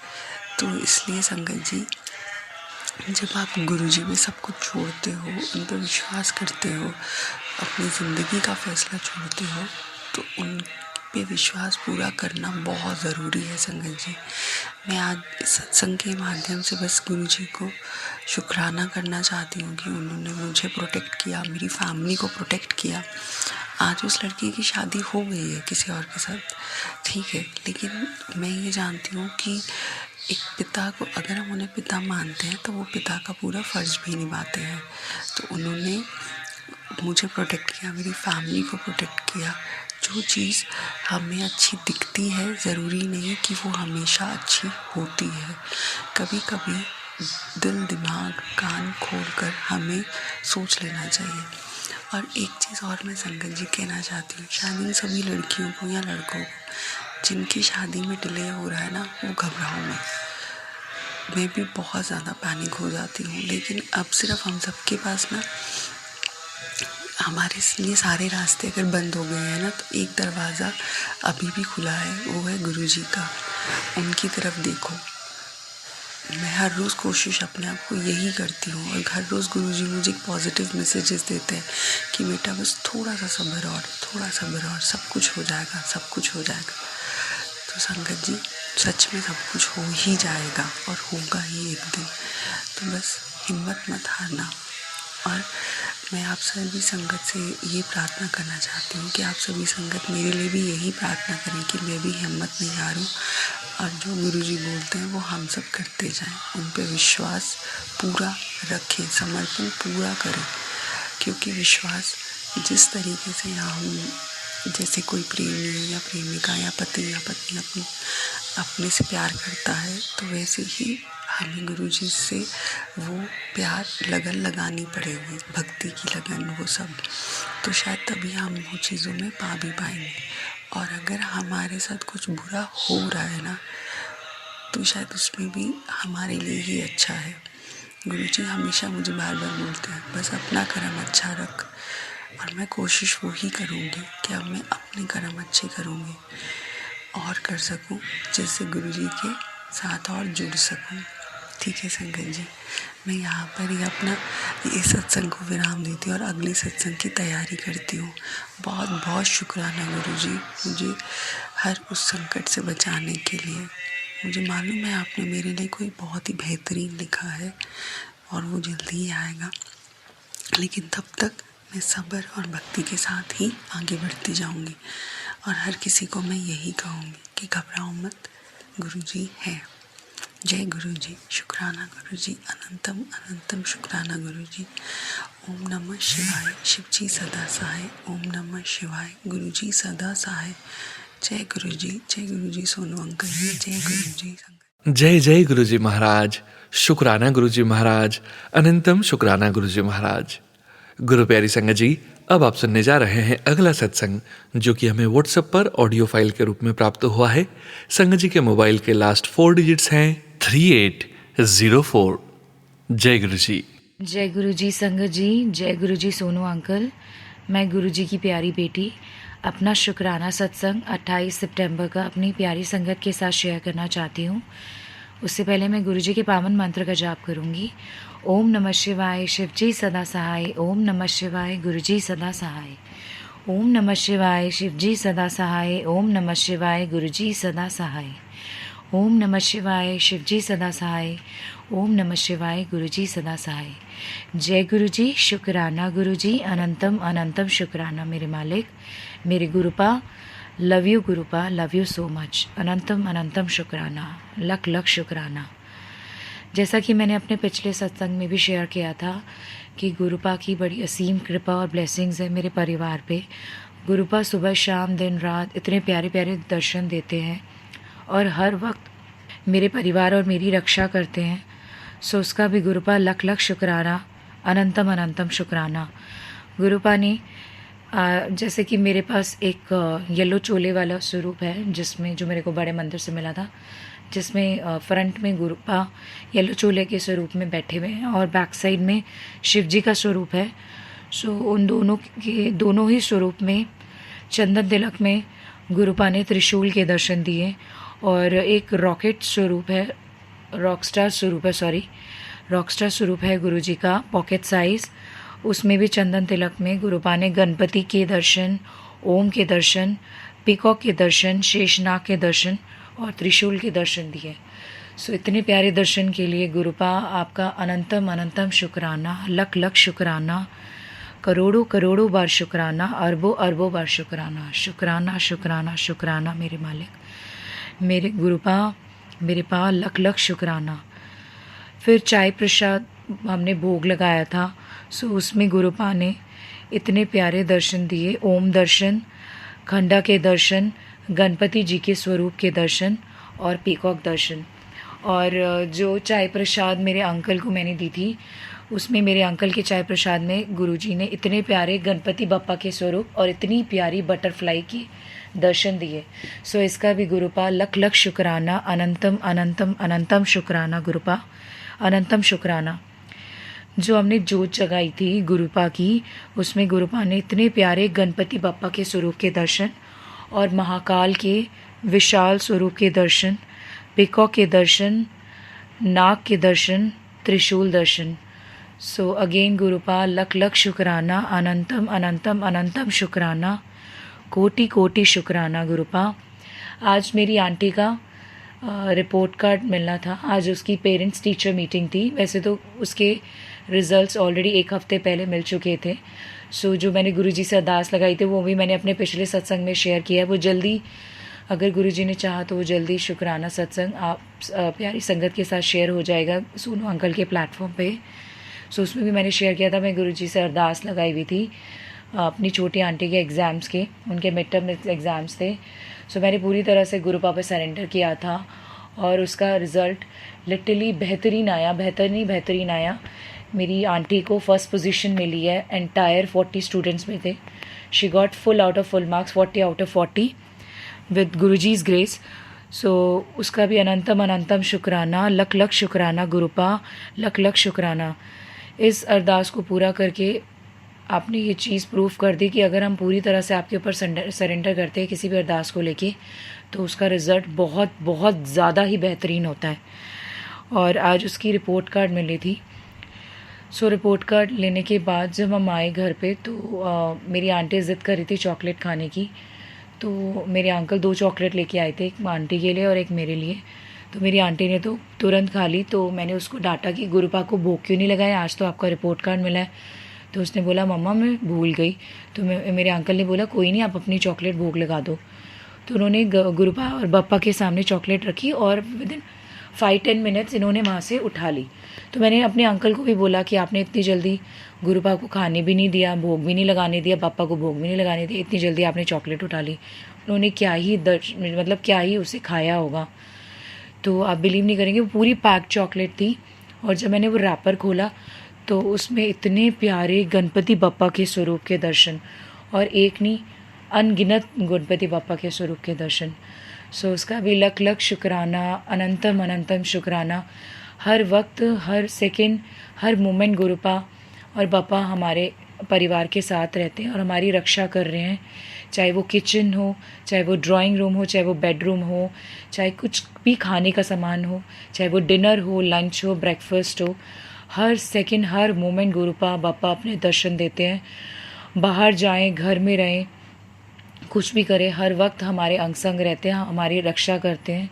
Speaker 5: तो इसलिए संगत जी, जब आप गुरुजी में सब कुछ छोड़ते हो, उन पर विश्वास करते हो, अपनी ज़िंदगी का फैसला छोड़ते हो, तो उन पे विश्वास पूरा करना बहुत ज़रूरी है संगत जी। मैं आज इस सत्संग के माध्यम से बस गुरुजी को शुक्राना करना चाहती हूँ कि उन्होंने मुझे प्रोटेक्ट किया, मेरी फैमिली को प्रोटेक्ट किया। आज उस लड़की की शादी हो गई है किसी और के साथ, ठीक है, लेकिन मैं ये जानती हूँ कि एक पिता को, अगर हम उन्हें पिता मानते हैं, तो वो पिता का पूरा फ़र्ज़ भी निभाते हैं। तो उन्होंने मुझे प्रोटेक्ट किया, मेरी फैमिली को प्रोटेक्ट किया। जो चीज़ हमें अच्छी दिखती है, ज़रूरी नहीं कि वो हमेशा अच्छी होती है। कभी कभी दिल, दिमाग, कान खोलकर हमें सोच लेना चाहिए। और एक चीज़ और मैं संगत जी कहना चाहती हूँ, शायद इन सभी लड़कियों को या लड़कों को जिनकी शादी में डिले हो रहा है ना, वो घबराओ मत। मैं भी बहुत ज़्यादा पैनिक हो जाती हूँ, लेकिन अब सिर्फ हम सबके पास ना, हमारे लिए सारे रास्ते अगर बंद हो गए हैं ना, तो एक दरवाज़ा अभी भी खुला है, वो है गुरुजी का। उनकी तरफ देखो। मैं हर रोज़ कोशिश अपने आप को यही करती हूँ, और हर रोज़ गुरुजी मुझे पॉजिटिव मैसेजेस देते हैं कि बेटा बस थोड़ा सा सब्र और, थोड़ा सब्र और, सब कुछ हो जाएगा, सब कुछ हो जाएगा। तो संगत जी, सच में सब कुछ हो ही जाएगा और होगा ही एक दिन। तो बस हिम्मत मत हारना। और मैं आप सभी संगत से ये प्रार्थना करना चाहती हूँ कि आप सभी संगत मेरे लिए भी यही प्रार्थना करें कि मैं भी हिम्मत नहीं हारूं, और जो गुरुजी बोलते हैं वो हम सब करते जाएं, उन पे विश्वास पूरा रखें, समर्पण पूरा करें। क्योंकि विश्वास जिस तरीके से हम, जैसे कोई प्रेमी या प्रेमिका या पति या पत्नी अपने से प्यार करता है, तो वैसे ही हमें गुरुजी से वो प्यार, लगन लगानी पड़ेगी, भक्ति की लगन, वो सब। तो शायद तभी हम वो चीज़ों में पा भी पाएंगे। और अगर हमारे साथ कुछ बुरा हो रहा है ना, तो शायद उसमें भी हमारे लिए ही अच्छा है। गुरुजी हमेशा मुझे बार बार बोलते हैं, बस अपना कर्म अच्छा रख। और मैं कोशिश वो ही करूँगी कि अब मैं अपने कर्म अच्छे करूँगी और कर सकूँ, जिससे गुरुजी के साथ और जुड़ सकूँ। ठीक है संगत जी, मैं यहाँ पर ही अपना ये सत्संग को विराम देती हूँ और अगले सत्संग की तैयारी करती हूँ। बहुत बहुत शुक्राना गुरुजी, मुझे हर उस संकट से बचाने के लिए। मुझे मालूम है आपने मेरे लिए कोई बहुत ही बेहतरीन लिखा है और वो जल्दी ही आएगा, लेकिन तब तक मैं सब्र और भक्ति के साथ ही आगे बढ़ती जाऊँगी। और हर किसी को मैं यही कहूँगी कि घबराओ मत, गुरुजी है। जय गुरु जी, शुक्राना गुरु जी, अनंतम अनंतम शुक्राना गुरु जी। ओम नमः शिवाय, शिव जी सदा सहाय। ओम नमः शिवाय, गुरु जी सदा सहाय। जय गुरु जी सोनू अंकल जी, जय गुरु जी संगत।
Speaker 1: जय जय गुरु जी महाराज, शुक्राना गुरु जी महाराज, अनंतम शुक्राना गुरु जी महाराज। गुरु प्यारी संगत जी, अब आप सुनने जा रहे हैं अगला सत्संग, जो कि हमें व्हाट्सएप पर ऑडियो फाइल के रूप में प्राप्त हुआ है। संगत जी के मोबाइल के लास्ट 4 डिजिट्स हैं 3804। जय गुरु जी।
Speaker 6: जय गुरु जी संगत जी, जय गुरु जी सोनू अंकल। मैं गुरु जी की प्यारी बेटी अपना शुक्राना सत्संग 28 सितंबर का अपनी प्यारी संगत के साथ शेयर करना चाहती हूँ। उससे पहले मैं गुरु जी के पावन मंत्र का जाप करूँगी। ओम नमः शिवाय, शिव जी सदा सहाय। ओम नमः शिवाय, गुरु जी सदा सहाय। ओम नमः शिवाय, शिव जी सदा सहाय। ओम नमः शिवाय, गुरु जी सदा सहाय। ओम नमः शिवाय, शिव जी सदा सहाय। ओम नमः शिवाय, गुरु जी सदा सहाय। जय गुरु जी, शुक्राना गुरु जी, अनंतम अनंतम शुक्राना मेरे मालिक, मेरे Gurupa. Love you Gurupa, love you so much. अनंतम अनंतम शुक्राना, लख लख शुक्राना। जैसा कि मैंने अपने पिछले सत्संग में भी शेयर किया था कि गुरुपा की बड़ी असीम कृपा और ब्लेसिंग्स है मेरे परिवार पे। गुरुपा सुबह शाम दिन रात इतने प्यारे प्यारे दर्शन देते हैं और हर वक्त मेरे परिवार और मेरी रक्षा करते हैं। सो उसका भी गुरुपा लख लख शुक्राना, अनंतम अनंतम शुक्राना। गुरुपा ने जैसे कि मेरे पास एक येलो चोले वाला स्वरूप है, जिसमें जो मेरे को बड़े मंदिर से मिला था, जिसमें फ्रंट में गुरुपा येलो चोले के स्वरूप में बैठे हुए हैं और बैक साइड में शिव जी का स्वरूप है। सो उन दोनों ही स्वरूप में चंदन तिलक में गुरुपा ने त्रिशूल के दर्शन दिए। और एक रॉकेट स्वरूप है, रॉकस्टार स्वरूप है गुरु जी का, पॉकेट साइज़। उसमें भी चंदन तिलक में गुरुपा ने गणपति के दर्शन, ओम के दर्शन, पीकॉक के दर्शन, शेषनाग के दर्शन और त्रिशूल के दर्शन दिए। सो इतने प्यारे दर्शन के लिए गुरुपा आपका अनंतम अनंतम शुक्राना, लख लख शुक्राना, करोड़ों करोड़ों बार शुक्राना, अरबों अरबों बार शुक्राना। शुक्राना शुक्राना शुक्राना मेरे मालिक, मेरे गुरुपा, मेरे पा लख लख शुक्राना। फिर चाय प्रसाद हमने भोग लगाया था। सो उसमें गुरुपा ने इतने प्यारे दर्शन दिए, ओम दर्शन, खंडा के दर्शन, गणपति जी के स्वरूप के दर्शन और पीकॉक दर्शन। और जो चाय प्रसाद मेरे अंकल को मैंने दी थी, उसमें मेरे अंकल के चाय प्रसाद में गुरुजी ने इतने प्यारे गणपति बप्पा के स्वरूप और इतनी प्यारी बटरफ्लाई की दर्शन दिए। सो इसका भी गुरुपा लख लख शुक्राना, अनंतम अनंतम अनंतम शुक्राना गुरुपा, अनंतम शुक्राना। जो हमने जोत जगाई थी गुरुपा की, उसमें गुरुपा ने इतने प्यारे गणपति बप्पा के स्वरूप के दर्शन और महाकाल के विशाल स्वरूप के दर्शन, पीकॉक के दर्शन, नाग के दर्शन, त्रिशूल दर्शन। सो अगेन गुरुपा लख लख शुक्राना, अनंतम अनंतम अनंतम शुक्राना, कोटि कोटि शुक्राना गुरुपा। आज मेरी आंटी का रिपोर्ट कार्ड मिलना था। आज उसकी पेरेंट्स टीचर मीटिंग थी। वैसे तो उसके रिज़ल्ट्स ऑलरेडी एक हफ़्ते पहले मिल चुके थे। सो जो मैंने गुरुजी से अरदास लगाई थी वो भी मैंने अपने पिछले सत्संग में शेयर किया है। वो जल्दी, अगर गुरुजी ने चाहा तो वो जल्दी शुक्राना सत्संग आप प्यारी संगत के साथ शेयर हो जाएगा सोनू अंकल के प्लेटफॉर्म पे। सो उसमें भी मैंने शेयर किया था। मैं गुरुजी से अरदास लगाई हुई थी अपनी छोटी आंटी के एग्ज़ाम्स के, उनके मिड टर्म एग्ज़ाम्स थे। सो मैंने पूरी तरह से गुरुपा पे सरेंडर किया था और उसका रिज़ल्ट लिटरली बेहतरीन आया। मेरी आंटी को फर्स्ट पोजीशन मिली है। एंटायर 40 स्टूडेंट्स में थे। She got full out of full marks, 40 out of 40 with Guruji's grace. So उसका भी अनंतम अनंतम शुक्राना, लख लख शुक्राना गुरुपा, लख लख शुक्राना। इस अरदास को पूरा करके आपने ये चीज़ प्रूव कर दी कि अगर हम पूरी तरह से आपके ऊपर सरेंडर करते हैं किसी भी अरदास को लेके, तो उसका रिज़ल्ट बहुत बहुत ज़्यादा ही बेहतरीन होता है। और आज उसकी रिपोर्ट कार्ड मिली थी। सो रिपोर्ट कार्ड लेने के बाद जब हम आए घर पे तो मेरी आंटी ज़िद कर रही थी चॉकलेट खाने की। तो मेरे अंकल 2 चॉकलेट लेके आए थे, एक आंटी के लिए और एक मेरे लिए। तो मेरी आंटी ने तो तुरंत खा ली। तो मैंने उसको डांटा कि गुरुपा को भोग क्यों नहीं लगाया, आज तो आपका रिपोर्ट कार्ड मिला है। तो उसने बोला मम्मा मैं भूल गई। तो मेरे अंकल ने बोला कोई नहीं, आप अपनी चॉकलेट भोग लगा दो। तो उन्होंने गुरुपा और बप्पा के सामने चॉकलेट रखी और विदिन 5-10 मिनट्स इन्होंने वहाँ से उठा ली। तो मैंने अपने अंकल को भी बोला कि आपने इतनी जल्दी गुरुपा को खाने भी नहीं दिया, भोग भी नहीं लगाने दिया, पापा को भोग भी नहीं लगाने दिया, इतनी जल्दी आपने चॉकलेट उठा ली। उन्होंने क्या ही मतलब क्या ही उसे खाया होगा। तो आप बिलीव नहीं करेंगे, वो पूरी पैक चॉकलेट थी। और जब मैंने वो रैपर खोला तो उसमें इतने प्यारे गणपति बप्पा के स्वरूप के दर्शन, और एक नहीं अनगिनत गणपति बप्पा के स्वरूप के दर्शन। सो उसका भी लख लख शुक्राना, अनंतम अनंतम शुक्राना। हर वक्त, हर सेकंड, हर मोमेंट गुरुपा और बप्पा हमारे परिवार के साथ रहते हैं और हमारी रक्षा कर रहे हैं। चाहे वो किचन हो, चाहे वो ड्राइंग रूम हो, चाहे वो बेडरूम हो, चाहे कुछ भी खाने का सामान हो, चाहे वो डिनर हो, लंच हो, ब्रेकफास्ट हो, हर सेकंड, हर मोमेंट गुरुपा बप्पा अपने दर्शन देते हैं। बाहर जाएं, घर में रहें, कुछ भी करें, हर वक्त हमारे अंग संग रहते हैं, हमारी रक्षा करते हैं।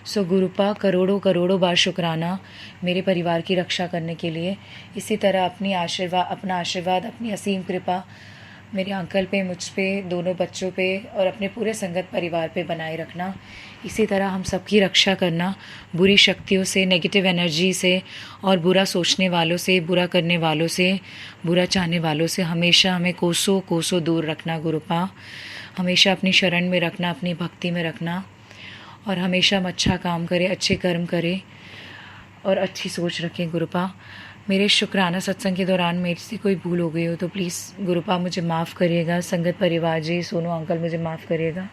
Speaker 6: सो गुरुपा करोड़ों करोड़ों बार शुक्राना मेरे परिवार की रक्षा करने के लिए। इसी तरह अपना आशीर्वाद, अपनी असीम कृपा मेरे अंकल पे, मुझ पे, दोनों बच्चों पे और अपने पूरे संगत परिवार पे बनाए रखना। इसी तरह हम सबकी रक्षा करना, बुरी शक्तियों से, नेगेटिव एनर्जी से और बुरा सोचने वालों से, बुरा करने वालों से, बुरा चाहने वालों से हमेशा हमें कोसों कोसों दूर रखना गुरुपा। हमेशा अपनी शरण में रखना, अपनी भक्ति में रखना, और हमेशा हम अच्छा काम करें, अच्छे कर्म करें और अच्छी सोच रखें गुरुपा। मेरे शुक्राना सत्संग के दौरान मेरे से कोई भूल हो गई हो तो प्लीज़ गुरुपा मुझे माफ़ करिएगा। संगत परिवार जी, सोनू अंकल, मुझे माफ़ करिएगा।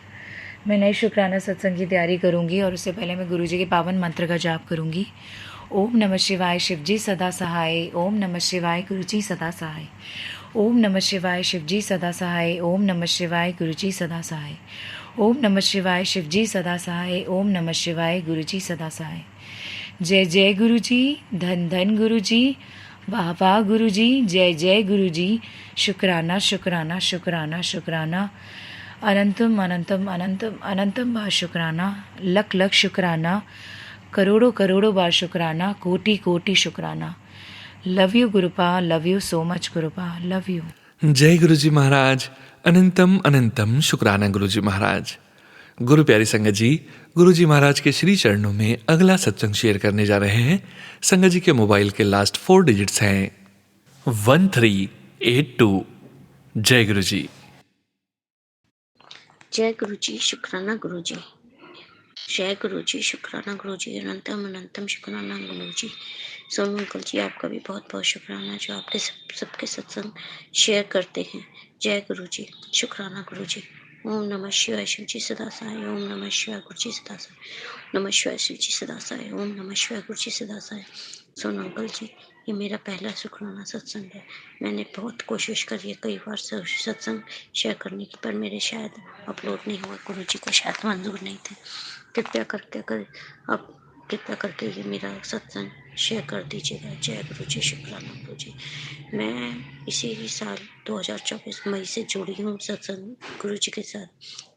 Speaker 6: मैं नए शुक्राना सत्संग की तैयारी करूँगी और उससे पहले मैं गुरु जी के पावन मंत्र का जाप करूँगी। ओम नमः शिवाय, शिव जी सदा सहाय। ओम नमः शिवाय, गुरु जी सदा सहाय। ओम नमः शिवाय, शिव जी सदा सहाय। ओम नमः शिवाय, गुरु जी सदा सहाय। ओम नमः शिवाय, शिव जी सदा सहाय। ओम नमः शिवाय, गुरु जी सदा सहाय। जय जय गुरु जी, धन धन गुरु जी, वाह वाह गुरु जी, जय जय गुरु जी। शुक्राना शुक्राना शुक्राना शुक्राना, अनंतम अनंतम अनंतम अनंतम बार शुक्राना, लख लख शुक्राना, करोड़ों करोड़ों बार शुक्राना, कोटि कोटि शुक्राना। Love you Gurupa, love you so much गुरुपा, love you.
Speaker 1: जय गुरुजी महाराज। अनंतम अनंतम शुक्राना गुरुजी महाराज। गुरु प्यारी संगत जी, गुरुजी महाराज के श्री चरणों में अगला सत्संग शेयर करने जा रहे हैं। संगत जी के मोबाइल के लास्ट 4 डिजिट्स हैं 1382। जय गुरुजी।
Speaker 7: जय गुरु जी, शुक्राना गुरु जी। जय गुरु जी, शुक्राना गुरु जी, अनंतम अनंतम शुक्राना गुरु जी। सोनू अंकल जी, आपका भी बहुत बहुत शुक्राना जो आपके सबके सत्संग शेयर करते हैं। जय गुरु जी, शुक्राना गुरु जी। ओम नमः शिवाय, शिव जी सदा सहाय। ओम नमः शिवाय, गुरु जी सदा सहाय। नमः शिवाय, शिव जी सदा सहाय। ओम नमः शिवाय, गुरु जी सदा सहाय। सोनू अंकल जी, ये मेरा पहला शुक्राना सत्संग है। मैंने बहुत कोशिश करी है कई बार सत्संग शेयर करने की, पर मेरे शायद अपलोड नहीं हुआ, गुरु जी को शायद मंजूर नहीं थे। कृपया करके ये मेरा सत्संग शेयर कर दीजिएगा। जय गुरु जी, शुक्राना गुरु जी। मैं इसी साल 2024 मई से जुड़ी हूँ सत्संग गुरु जी के साथ,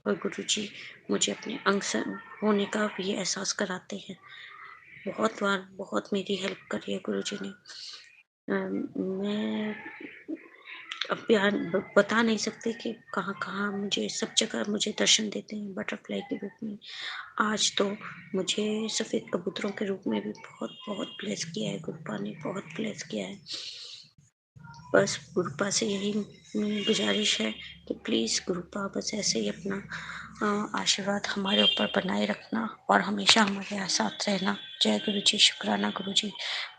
Speaker 7: और गुरु जी मुझे अपने अंग संग होने का भी एहसास कराते हैं। बहुत बार बहुत मेरी हेल्प करी है गुरु जी ने। मैं अब बयान बता नहीं सकते कि कहाँ कहाँ मुझे सब जगह मुझे दर्शन देते हैं बटरफ्लाई के रूप में। आज तो मुझे सफ़ेद कबूतरों के रूप में भी बहुत बहुत ब्लेस किया है गुरुपा ने, बहुत ब्लेस किया है। बस गुरुपा से यही गुजारिश है कि प्लीज़ गुरुपा बस ऐसे ही अपना आशीर्वाद हमारे ऊपर बनाए रखना और हमेशा हमारे यहाँ साथ रहना। जय गुरु जी, शुक्राना गुरु जी।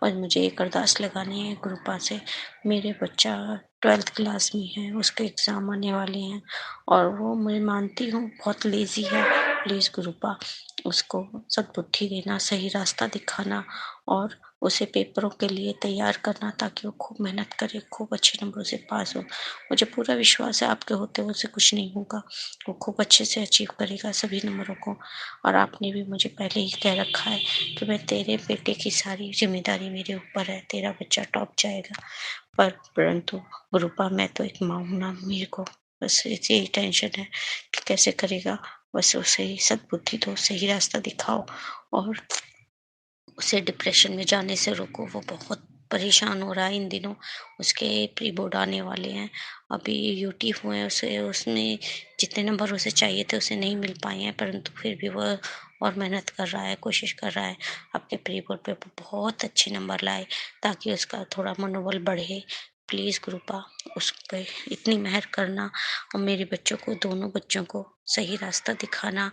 Speaker 7: और मुझे एक अरदास लगानी है गुरुपा से। मेरे बच्चा 12th क्लास में है, उसके एग्ज़ाम आने वाले हैं और वो मैं मानती हूँ बहुत लेज़ी है। प्लीज़ गुरुपा उसको सद्बुद्धि देना, सही रास्ता दिखाना और उसे पेपरों के लिए तैयार करना ताकि वो खूब मेहनत करे, खूब अच्छे नंबरों से पास हो। मुझे पूरा विश्वास है आपके होते हुए उसे कुछ नहीं होगा, वो खूब अच्छे से अचीव करेगा सभी नंबरों को। और आपने भी मुझे पहले ही कह रखा है कि मैं तेरे बेटे की सारी जिम्मेदारी मेरे ऊपर है, तेरा बच्चा टॉप जाएगा। परंतु गुरुपा मैं तो एक माँ हूँ ना, मेरे को बस यही टेंशन है कि कैसे करेगा। बस उसे ही सद्बुद्धि दो, सही रास्ता दिखाओ और उसे डिप्रेशन में जाने से रोको। वो बहुत परेशान हो रहा है इन दिनों, उसके प्री बोर्ड आने वाले हैं। अभी यूटी हुए हैं, उसे उसमें जितने नंबर उसे चाहिए थे उसे नहीं मिल पाए हैं, परंतु फिर भी वह और मेहनत कर रहा है, कोशिश कर रहा है अपने प्री बोर्ड पे बहुत अच्छे नंबर लाए, ताकि उसका थोड़ा मनोबल बढ़े। प्लीज़ गुरुपा उस पे इतनी मेहर करना और मेरे बच्चों को, दोनों बच्चों को सही रास्ता दिखाना,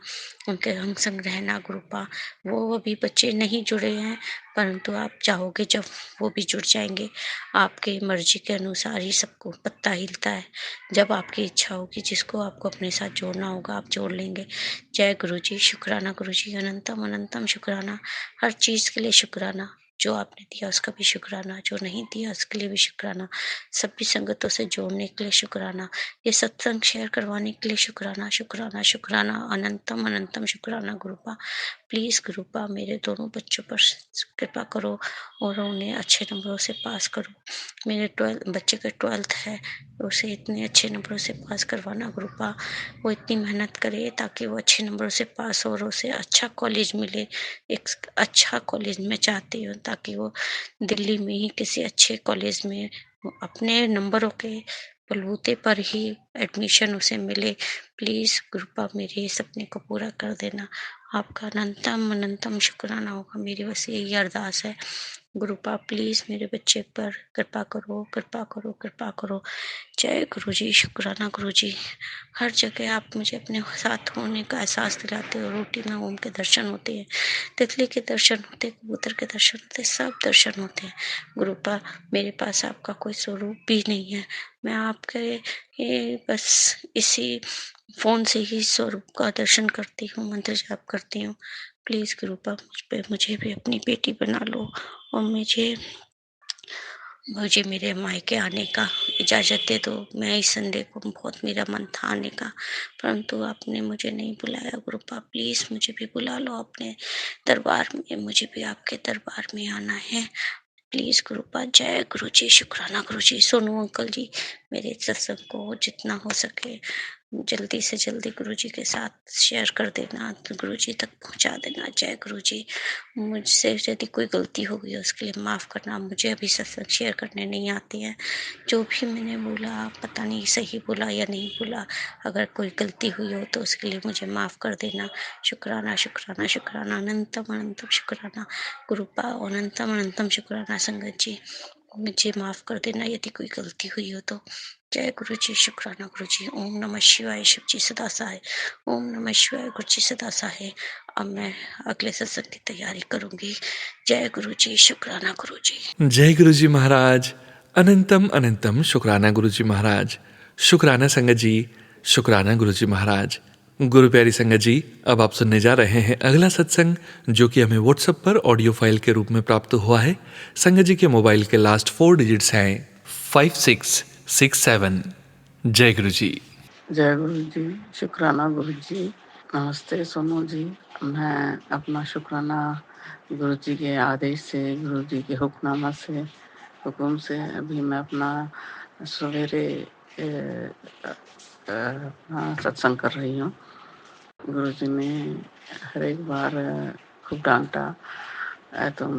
Speaker 7: उनके संग संग रहना गुरुपा। वो अभी बच्चे नहीं जुड़े हैं, परंतु आप चाहोगे जब वो भी जुड़ जाएंगे। आपके मर्जी के अनुसार ही सबको पत्ता हिलता है। जब आपकी इच्छा होगी, जिसको आपको अपने साथ जोड़ना होगा, आप जोड़ लेंगे। जय गुरु जी, शुक्राना गुरु जी, अनंतम अनंतम शुक्राना। हर चीज़ के लिए शुक्राना। जो आपने दिया उसका भी शुक्राना, जो नहीं दिया उसके लिए भी शुक्राना। सभी संगतों से जोड़ने के लिए शुक्राना। ये सत्संग शेयर करवाने के लिए शुक्राना, शुक्राना, शुक्राना, अनंतम अनंतम शुक्राना गुरुपा। प्लीज़ गुरुपा मेरे दोनों बच्चों पर कृपा करो और उन्हें अच्छे नंबरों से पास करो। मेरे बच्चे का 12th है, उसे इतने अच्छे नंबरों से पास करवाना गुरुपा। वो इतनी मेहनत करे ताकि वो अच्छे नंबरों से पास हो और उसे अच्छा कॉलेज मिले। एक अच्छा कॉलेज मैं चाहती हूँ, ताकि वो दिल्ली में ही किसी अच्छे कॉलेज में अपने नंबरों के बलबूते पर ही एडमिशन उसे मिले। प्लीज़ गुरुपा मेरे सपने को पूरा कर देना। आपका अनंतम अनंतम शुक्राना होगा। मेरी बस यही अरदास है गुरुपा, प्लीज़ मेरे बच्चे पर कृपा करो, कृपा करो, कृपा करो। जय गुरु जी, शुक्राना गुरु जी। हर जगह आप मुझे अपने साथ होने का एहसास दिलाते हो। रोटी में ओम के दर्शन होते हैं, तितली के दर्शन होते हैं, कबूतर के दर्शन होते हैं, सब दर्शन होते हैं गुरुपा। मेरे पास आपका कोई स्वरूप भी नहीं है। मैं आपके बस इसी फ़ोन से ही स्वरूप का दर्शन करती हूँ, मंत्र जाप करती हूँ। प्लीज़ गुरुपा मुझे भी अपनी बेटी बना लो और मुझे मेरे मायके आने का इजाज़त दे दो। मैं इस संडे को बहुत मेरा मन था आने का, परंतु आपने मुझे नहीं बुलाया गुरुपा। प्लीज़ मुझे भी बुला लो अपने दरबार में, मुझे भी आपके दरबार में आना है। प्लीज़ गुरुपा। जय गुरु जी, शुक्राना गुरु जी। सोनू अंकल जी, मेरे सत्संग को जितना हो सके जल्दी से जल्दी गुरु जी के साथ शेयर कर देना, तो गुरु जी तक पहुंचा देना। जय गुरु जी। मुझसे यदि कोई गलती हो गई उसके लिए माफ़ करना। मुझे अभी सत्संग शेयर करने नहीं आती है। जो भी मैंने बोला पता नहीं सही बोला या नहीं बोला। अगर कोई गलती हुई हो तो उसके लिए मुझे माफ़ कर देना। शुक्राना शुक्राना शुक्राना, अनंतम अनंतम शुक्राना गुरुपा, अनंतम अनंतम शुक्राना संगत जी। मुझे माफ़ कर देना यदि कोई गलती हुई हो तो। जय गुरु जी, शुक्राना गुरु जी। ओम नमः शिवाय, शिव जी सदा सहाय। ओम नमः शिवाय, गुरु जी सदा सहाय। अब मैं अगले सत्संग की तैयारी करूंगी। जय गुरु जी, शुक्राना गुरु जी।
Speaker 1: जय गुरु जी महाराज। अनंतम अनंतम शुक्राना गुरु जी महाराज। शुक्राना संगत जी। शुक्राना गुरु जी महाराज। गुरु प्यारी संगत जी, अब आप सुनने जा रहे हैं अगला सत्संग, जो कि हमें व्हाट्सएप पर ऑडियो फाइल के रूप में प्राप्त हुआ है। संगत जी के मोबाइल के लास्ट 4 डिजिट्स हैं 5667। जय गुरु जी।
Speaker 8: जय गुरु जी, शुक्राना गुरु जी। नमस्ते सोनू जी। मैं अपना शुक्राना गुरु जी के आदेश से, गुरु जी के हुक्म से अभी मैं अपना सवेरे अपना सत्संग कर रही हूँ। गुरु जी ने हर एक बार खूब डांटा, तुम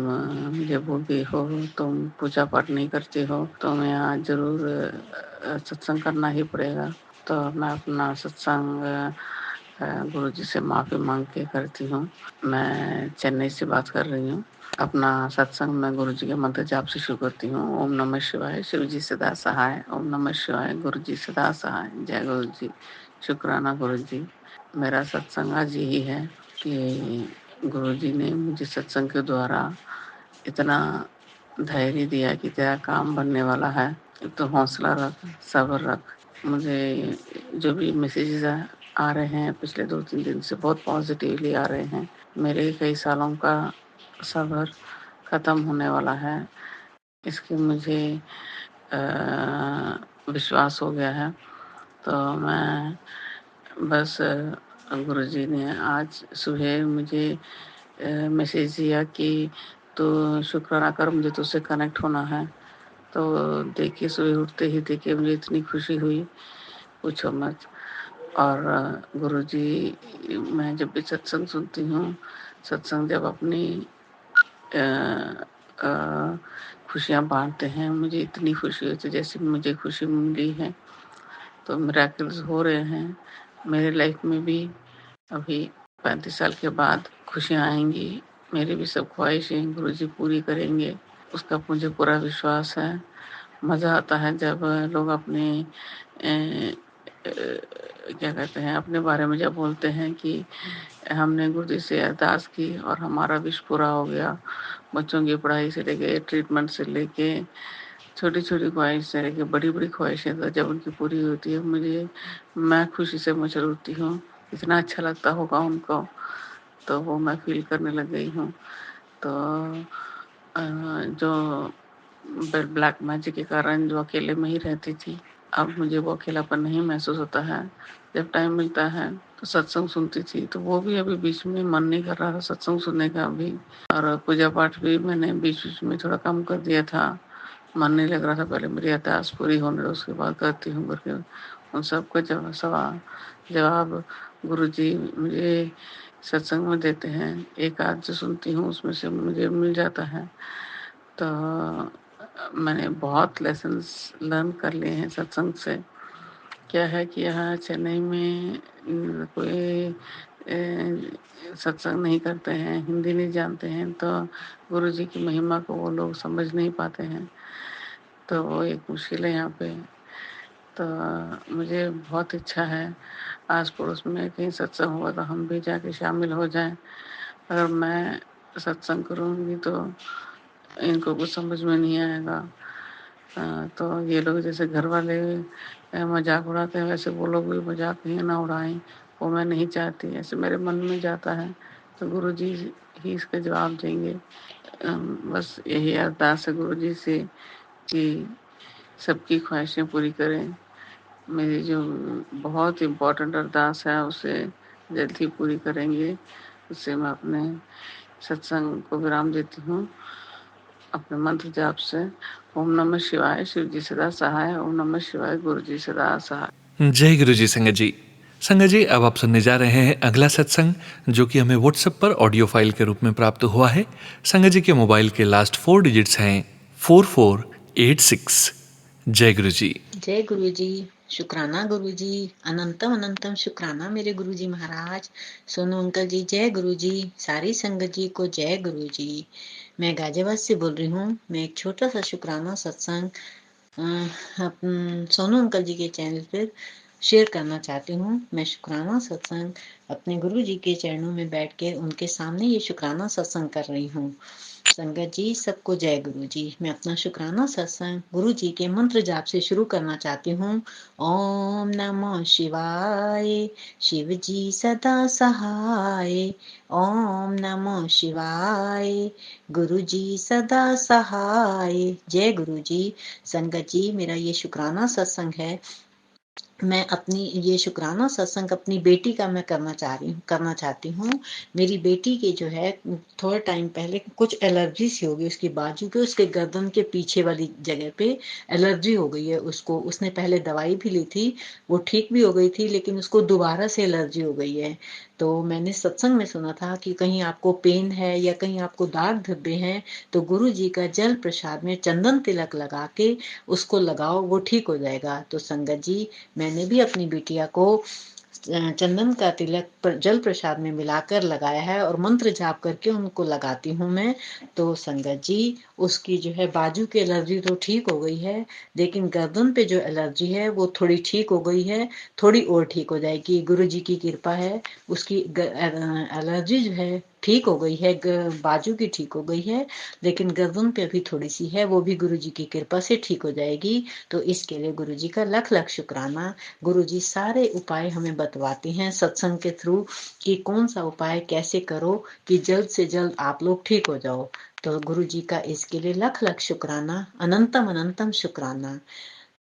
Speaker 8: मुझे भूल गई हो, तुम पूजा पाठ नहीं करती हो, तो मैं आज जरूर सत्संग करना ही पड़ेगा। तो मैं अपना सत्संग गुरु जी से माफ़ी मांग के करती हूँ। मैं चेन्नई से बात कर रही हूँ। अपना सत्संग मैं गुरु जी के मंत्र जाप से शुरू करती हूँ। ओम नमः शिवाय, शिव जी सदा सहाय। ओम नमः शिवाय, गुरु जी सदा सहाय। जय गुरु जी, शुक्राना गुरु जी। मेरा सत्संग आज यही है कि गुरु जी ने मुझे सत्संग के द्वारा इतना धैर्य दिया कि तेरा काम बनने वाला है, तो हौसला रख, सब्र रख। मुझे जो भी मैसेजेस आ रहे हैं पिछले 2-3 दिन से बहुत पॉजिटिवली आ रहे हैं। मेरे कई सालों का सब्र ख़त्म होने वाला है, इसकी मुझे विश्वास हो गया है। तो मैं बस गुरुजी ने आज सुबह मुझे मैसेज दिया कि तो शुक्राना कर, मुझे तुझसे कनेक्ट होना है। तो देखिए सुबह उठते ही देखिए मुझे इतनी खुशी हुई, पूछो मत। और गुरुजी, मैं जब भी सत्संग सुनती हूँ, सत्संग जब अपनी खुशियाँ बांटते हैं, मुझे इतनी खुशी होती है जैसे मुझे खुशी मिली है। तो मिरेकल्स हो रहे हैं मेरे लाइफ में भी। अभी 35 साल के बाद खुशियाँ आएँगी। मेरी भी सब ख्वाहिशें गुरुजी पूरी करेंगे, उसका मुझे पूरा विश्वास है। मज़ा आता है जब लोग अपने क्या कहते हैं, अपने बारे में जब बोलते हैं कि हमने गुरुजी से अरदास की और हमारा विश पूरा हो गया। बच्चों की पढ़ाई से लेके, ट्रीटमेंट से लेके, छोटी-छोटी ख्वाहिश से लेके बड़ी-बड़ी ख्वाहिशें तो जब उनकी पूरी होती है, मैं खुशी से मचल उठती हूँ। इतना अच्छा लगता होगा उनको, तो वो मैं फ़ील करने लग गई हूँ। तो जो ब्लैक मैजिक के कारण जो अकेले में ही रहती थी, अब मुझे वो अकेलापन नहीं महसूस होता है। जब टाइम मिलता है तो सत्संग सुनती थी, तो वो भी अभी बीच में मन नहीं कर रहा था सत्संग सुनने का अभी। और पूजा पाठ भी मैंने बीच-बीच में थोड़ा कम कर दिया था। मन नहीं लग रहा था, पहले मेरी अरदास पूरी होने दो उसके बाद करती हूँ करके। उन सबका जवाब गुरुजी मुझे सत्संग में देते हैं। एक आध जो सुनती हूँ उसमें से मुझे मिल जाता है। तो मैंने बहुत लेसन्स लर्न कर लिए हैं सत्संग से। क्या है कि यहाँ चेन्नई में कोई सत्संग नहीं करते हैं, हिंदी नहीं जानते हैं, तो गुरुजी की महिमा को वो लोग समझ नहीं पाते हैं। तो वो एक मुश्किल है यहाँ पे। तो मुझे बहुत इच्छा है आस पड़ोस में कहीं सत्संग हुआ तो हम भी जाके शामिल हो जाएं। अगर मैं सत्संग करूँगी तो इनको कुछ समझ में नहीं आएगा। तो ये लोग जैसे घर वाले मजाक उड़ाते हैं, वैसे वो लोग भी मजाक ही ना उड़ाएं, वो मैं नहीं चाहती। ऐसे मेरे मन में जाता है तो गुरुजी ही इसका जवाब देंगे। बस यही अरदास है गुरुजी से कि सबकी ख्वाहिशें पूरी करें। मेरी जो बहुत इम्पोर्टेंट अरदास है उसे जल्द ही पूरी करेंगे। उससे मैं अपने सत्संग को विराम देती हूँ अपने मंत्र जाप से। ओम नमः शिवाय, शिव जी सदा सहाय। ओम नमः शिवाय, गुरु जी सदा सहाय।
Speaker 1: जय गुरु जी संगत जी। संगत जी, अब आप सुनने जा रहे हैं अगला सत्संग, जो कि हमें व्हाट्सएप पर ऑडियो फाइल के रूप में प्राप्त हुआ है। संगत जी के मोबाइल के लास्ट 4 डिजिट्स हैं 4486। जय गुरु जी।
Speaker 9: जय गुरु जी। शुक्राना गुरु जी, अनंतम अनंतम शुक्राना मेरे गुरु जी महाराज। सोनू अंकल जी जय गुरु जी, सारी संगत जी को जय गुरु जी। मैं गाजियाबाद से बोल रही हूँ। मैं एक छोटा सा शुक्राना सत्संग सोनू अंकल जी के चैनल पर शेयर करना चाहती हूँ। मैं शुक्राना सत्संग अपने गुरु जी के चरणों में बैठ के उनके सामने ये शुक्राना सत्संग कर रही हूँ। संगत जी सबको जय गुरु जी। मैं अपना शुक्राना सत्संग गुरु जी के मंत्र जाप से शुरू करना चाहती हूँ। ओम नमः शिवाय, शिव जी सदा सहाय। ओम नमः शिवाय, गुरु जी सदा सहाय। जय गुरु जी। संगत जी, मेरा ये शुक्राना सत्संग है। मैं अपनी ये शुक्राना सत्संग अपनी बेटी का मैं करना चाहती हूँ। मेरी बेटी के जो है थोड़ा टाइम पहले कुछ एलर्जी सी हो गई उसकी बाजू पे, उसके गर्दन के पीछे वाली जगह पे एलर्जी हो गई है उसको। उसने पहले दवाई भी ली थी, वो ठीक भी हो गई थी, लेकिन उसको दोबारा से एलर्जी हो गई है। तो मैंने सत्संग में सुना था कि कहीं आपको पेन है या कहीं आपको दाग धब्बे हैं तो गुरु जी का जल प्रसाद में चंदन तिलक लगा के उसको लगाओ, वो ठीक हो जाएगा। तो संगत जी, मैंने भी अपनी बिटिया को चंदन का तिलक जल प्रसाद में मिलाकर लगाया है और मंत्र जाप करके उनको लगाती हूँ मैं। तो संगत जी, उसकी जो है बाजू की एलर्जी तो ठीक हो गई है, लेकिन गर्दन पे जो एलर्जी है वो थोड़ी ठीक हो गई है, थोड़ी और ठीक हो जाएगी। गुरु जी की कृपा है, उसकी एलर्जी जो है ठीक हो गई है, बाजू की ठीक हो गई है, लेकिन गर्दन पे अभी थोड़ी सी है, वो भी गुरु जी की कृपा से ठीक हो जाएगी। तो इसके लिए गुरु जी का लख लख शुक्राना। गुरु जी सारे उपाय हमें बतवाते हैं सत्संग के थ्रू कि कौन सा उपाय कैसे करो कि जल्द से जल्द आप लोग ठीक हो जाओ। तो गुरु जी का इसके लिए लख लख शुक्राना, अनंतम अनंतम शुक्राना।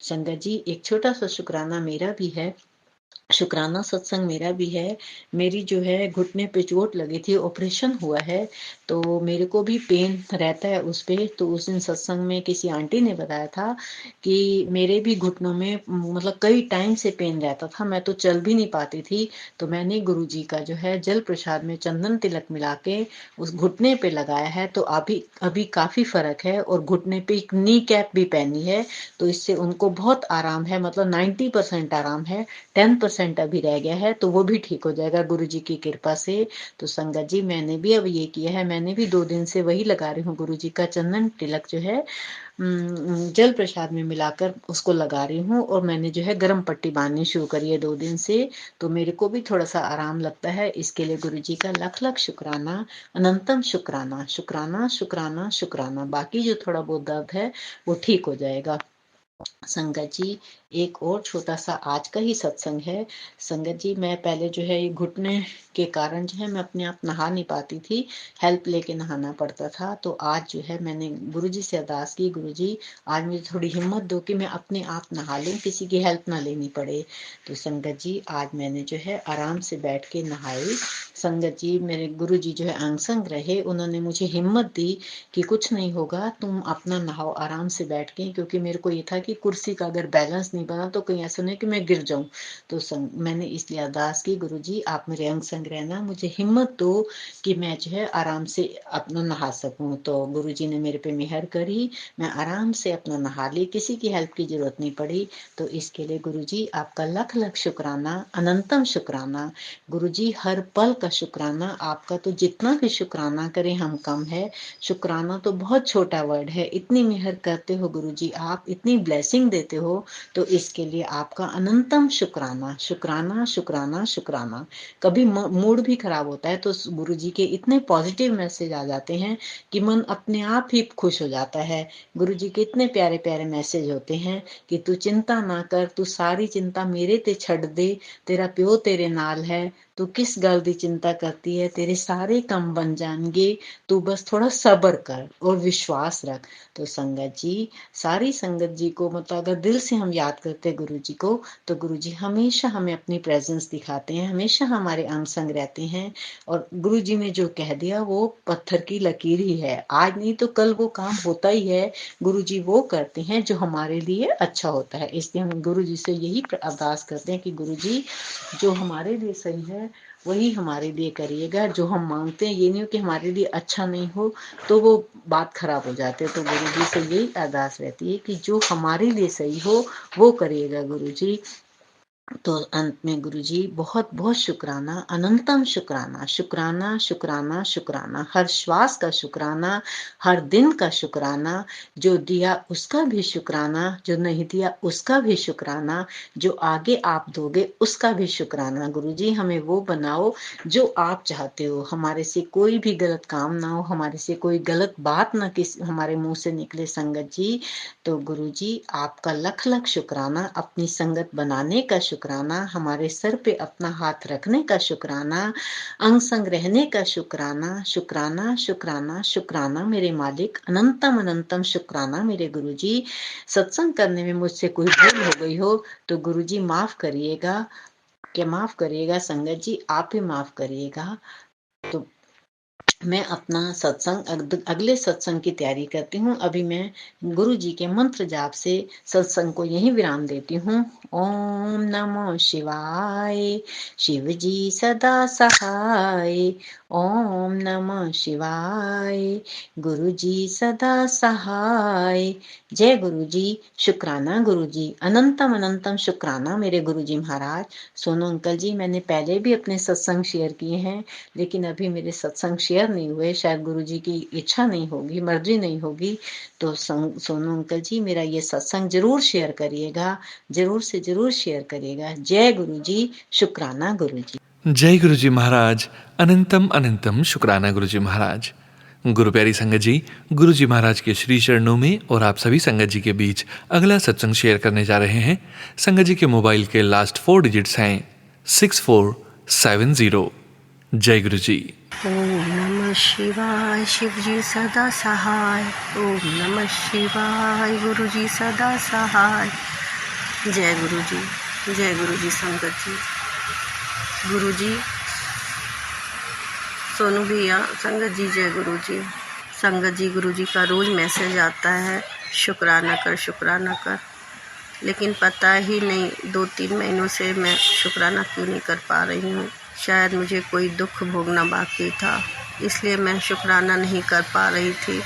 Speaker 9: संगत जी, एक छोटा सा शुक्राना मेरा भी है। शुक्राना सत्संग मेरा भी है। मेरी जो है घुटने पे चोट लगी थी, ऑपरेशन हुआ है, तो मेरे को भी पेन रहता है उस पे। तो उस दिन सत्संग में किसी आंटी ने बताया था कि मेरे भी घुटनों में मतलब कई टाइम से पेन रहता था, मैं तो चल भी नहीं पाती थी। तो मैंने गुरु जी का जो है जल प्रसाद में चंदन तिलक मिला के उस घुटने पे लगाया है, तो अभी अभी काफी फर्क है। और घुटने पे एक नी कैप भी पहनी है, तो इससे उनको बहुत आराम है, मतलब 90% आराम है, 10% 10% अभी रह गया है, तो वो भी ठीक हो जाएगा गुरु जी की कृपा से। तो संगत जी मैंने भी अब ये किया है, मैंने भी 2 दिन से वही लगा रही हूँ, गुरु जी का चंदन तिलक जो है जल प्रसाद में मिलाकर उसको लगा रही हूँ, और मैंने जो है गर्म पट्टी बांधनी शुरू करी है 2 दिन से, तो मेरे को भी थोड़ा सा आराम लगता है। इसके लिए गुरु जी का लख लख शुक्राना, अनंतम शुक्राना, शुक्राना शुक्राना शुक्राना। बाकी जो थोड़ा बहुत दर्द है वो ठीक हो जाएगा। संगत जी एक और छोटा सा आज का ही सत्संग है। संगत जी मैं पहले जो है ये घुटने के कारण जो है मैं अपने आप नहा नहीं पाती थी, हेल्प लेके नहाना पड़ता था। तो आज जो है मैंने गुरुजी से अरदास की, गुरुजी आज मुझे थोड़ी हिम्मत दो कि मैं अपने आप नहा लूं, किसी की हेल्प ना लेनी पड़े। तो संगत जी आज मैंने जो है आराम से बैठ के नहाई। संगत जी मेरे गुरुजी जो है अंग संग रहे, उन्होंने मुझे हिम्मत दी कि कुछ नहीं होगा, तुम अपना नहाओ आराम से बैठ के, क्योंकि मेरे को ये था कि कुर्सी का अगर बैलेंस नहीं बना तो कहीं ऐसा नहीं कि मैं गिर जाऊं। तो मैंने इसलिए अरदास की, गुरुजी आप मेरे अंग संग रहना, मुझे हिम्मत दो कि मैं जो है आराम से अपना नहा सकूं। तो गुरुजी ने मेरे पे मेहर करी, मैं आराम से अपना नहा ली, किसी की हेल्प की जरूरत नहीं पड़ी। तो इसके लिए गुरुजी आपका लख लख शुक्राना, अनंतम शुक्राना। गुरुजी हर पल का शुक्राना, आपका तो जितना भी शुक्राना करें हम कम है। शुक्राना तो बहुत छोटा वर्ड है, इतनी मेहर करते हो गुरुजी आप, इतनी ब्लेसिंग देते हो, तो इसके लिए आपका अनंतम शुक्राना, शुक्राना शुक्राना शुक्राना। कभी मूड भी खराब होता है तो गुरुजी के इतने पॉजिटिव मैसेज आ जाते हैं कि मन अपने आप ही खुश हो जाता है। गुरुजी के इतने प्यारे प्यारे मैसेज होते हैं कि तू चिंता ना कर, तू सारी चिंता मेरे ते छड़ दे, तेरा प्यो तेरे नाल है, तू किस गल दी चिंता करती है, तेरे सारे काम बन जाएंगे, तू बस थोड़ा सब्र कर और विश्वास रख। तो संगत जी सारी संगत जी को मतलब अगर दिल से हम याद करते हैं गुरु जी को, तो गुरु जी हमेशा हमें अपनी प्रेजेंस दिखाते हैं, हमेशा हमारे अंग संग रहते हैं। और गुरु जी ने जो कह दिया वो पत्थर की लकीर ही है, आज नहीं तो कल वो काम होता ही है। गुरु जी वो करते हैं जो हमारे लिए अच्छा होता है, इसलिए हम गुरु जी से यही अरदास करते हैं कि गुरु जी जो हमारे लिए सही है वही हमारे लिए करिएगा। जो हम मांगते हैं ये नहीं हो कि हमारे लिए अच्छा नहीं हो तो वो बात खराब हो जाती है। तो गुरु जी से यही अरदास रहती है कि जो हमारे लिए सही हो वो करिएगा गुरु जी। तो अंत में गुरुजी बहुत बहुत शुक्राना, अनंतम शुक्राना, शुक्राना शुक्राना शुक्राना, हर श्वास का शुक्राना, हर दिन का शुक्राना, जो दिया उसका भी शुक्राना, जो नहीं दिया उसका भी शुक्राना, जो आगे आप दोगे उसका भी शुक्राना। गुरुजी हमें वो बनाओ जो आप चाहते हो, हमारे से कोई भी गलत काम ना हो, हमारे से कोई गलत बात ना किसी हमारे मुंह से निकले संगत जी। तो गुरुजी आपका लख लख शुक्राना, अपनी संगत बनाने का शुक्राना, हमारे सर पे अपना हाथ रखने का शुक्राना, अंग संग रहने का शुक्राना, शुक्राना शुक्राना शुक्राना मेरे मालिक, अनंतम अनंतम शुक्राना मेरे गुरुजी। सत्संग करने में मुझसे कोई भूल हो गई हो तो गुरुजी माफ करिएगा, क्या माफ करिएगा संगत जी, आप ही माफ करिएगा। तो मैं अपना सत्संग अगले सत्संग की तैयारी करती हूँ। अभी मैं गुरु जी के मंत्र जाप से सत्संग को यही विराम देती हूँ। ओम नमो शिवाय, शिव जी सदा सहाय। ओम नमः शिवाय, गुरु जी सदा सहाय। जय गुरु जी, शुक्राना गुरु जी, अनंतम अनंतम शुक्राना मेरे गुरु जी महाराज। सोनू अंकल जी मैंने पहले भी अपने सत्संग शेयर किए हैं, लेकिन अभी मेरे सत्संग शेयर नहीं हुए, शायद गुरु जी की इच्छा नहीं होगी, मर्जी नहीं होगी। तो सोनू अंकल जी मेरा ये सत्संग जरूर शेयर करिएगा, जरूर से जरूर शेयर करिएगा। जय गुरु जी, शुक्राना गुरु जी।
Speaker 1: जय गुरु जी महाराज, अनंतम अनंतम शुक्राना गुरु जी महाराज। गुरु प्यारी संगत जी, गुरु जी महाराज के श्री चरणों में और आप सभी संगत जी के बीच अगला सत्संग शेयर करने जा रहे हैं। संगत जी के मोबाइल के लास्ट 4 डिजिट्स हैं 6470। जय गुरु जी।
Speaker 2: ओम नमः शिवाय, शिव जी सदा सहाय। ओम नमः शिवाय, गुरु जी सदा सहाय। जय गुरु जी, जय गुरु जी संगत जी। गुरु जी, सोनू भैया, संगत जी, जय गुरु जी। संगत जी, गुरु जी का रोज़ मैसेज आता है शुक्राना कर, शुक्राना कर, लेकिन पता ही नहीं 2-3 महीनों से मैं शुक्राना क्यों नहीं कर पा रही हूँ। शायद मुझे कोई दुख भोगना बाकी था, इसलिए मैं शुक्राना नहीं कर पा रही थी।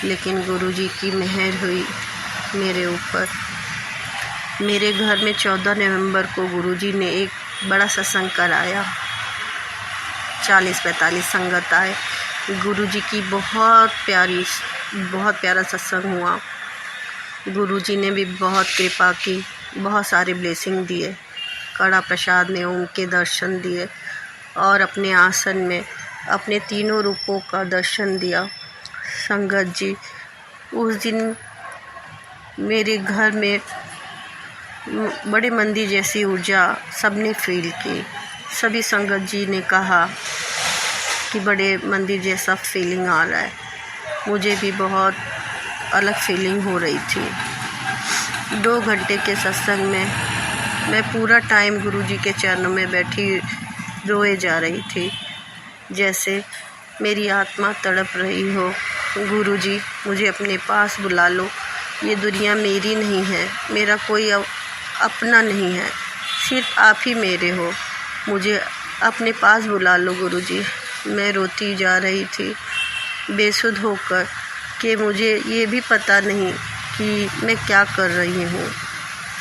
Speaker 2: लेकिन गुरु जी की मेहर हुई मेरे ऊपर,
Speaker 10: मेरे घर में 14 नवंबर को गुरुजी ने एक बड़ा सत्संग कराया। 40-45 संगत आए। गुरुजी की बहुत प्यारा सत्संग हुआ। गुरुजी ने भी बहुत कृपा की, बहुत सारे ब्लेसिंग दिए। कड़ा प्रसाद में ओम के दर्शन दिए और अपने आसन में अपने तीनों रूपों का दर्शन दिया। संगत जी, उस दिन मेरे घर में बड़े मंदिर जैसी ऊर्जा सबने फील की। सभी संगत जी ने कहा कि बड़े मंदिर जैसा फीलिंग आ रहा है। मुझे भी बहुत अलग फीलिंग हो रही थी। 2 घंटे के सत्संग में मैं पूरा टाइम गुरुजी के चरणों में बैठी रोए जा रही थी, जैसे मेरी आत्मा तड़प रही हो। गुरुजी, मुझे अपने पास बुला लो। ये दुनिया मेरी नहीं है, मेरा कोई अपना नहीं है, सिर्फ आप ही मेरे हो। मुझे अपने पास बुला लो गुरुजी। मैं रोती जा रही थी बेसुध होकर कि मुझे ये भी पता नहीं कि मैं क्या कर रही हूँ।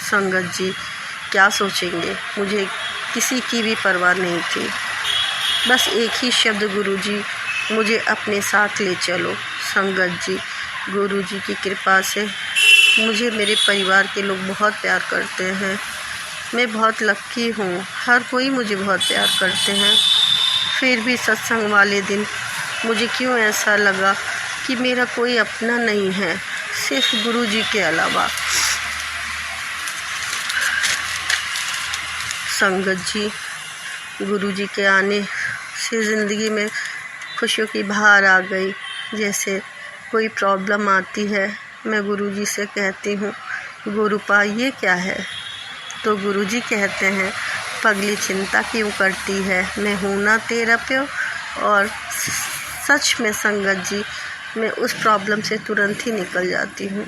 Speaker 10: संगत जी क्या सोचेंगे, मुझे किसी की भी परवाह नहीं थी। बस एक ही शब्द, गुरुजी मुझे अपने साथ ले चलो। संगत जी, गुरुजी की कृपा से मुझे मेरे परिवार के लोग बहुत प्यार करते हैं। मैं बहुत लक्की हूँ, हर कोई मुझे बहुत प्यार करते हैं। फिर भी सत्संग वाले दिन मुझे क्यों ऐसा लगा कि मेरा कोई अपना नहीं है, सिर्फ गुरुजी के अलावा। संगत जी, गुरुजी के आने से ज़िंदगी में खुशियों की बहार आ गई। जैसे कोई प्रॉब्लम आती है, मैं गुरुजी से कहती हूँ, गुरुपा ये क्या है? तो गुरुजी कहते हैं, पगली चिंता क्यों करती है, मैं हूँ ना तेरा प्यो। और सच में संगत जी, मैं उस प्रॉब्लम से तुरंत ही निकल जाती हूँ।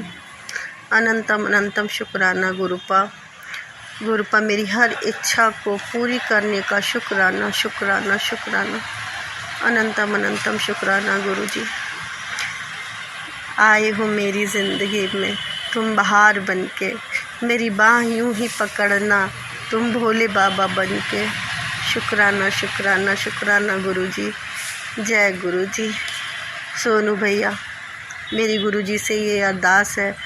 Speaker 10: अनंतम अनंतम शुक्राना गुरुपा। गुरुपा, मेरी हर इच्छा को पूरी करने का शुक्राना शुक्राना शुक्राना। अनंतम अनंतम शुक्राना गुरुजी। आए हो मेरी ज़िंदगी में तुम बहार बनके, मेरी बाह यूं ही पकड़ना तुम भोले बाबा बनके। शुक्राना शुक्राना शुक्राना गुरुजी। जय गुरुजी। सोनू भैया, मेरी गुरुजी से ये अरदास है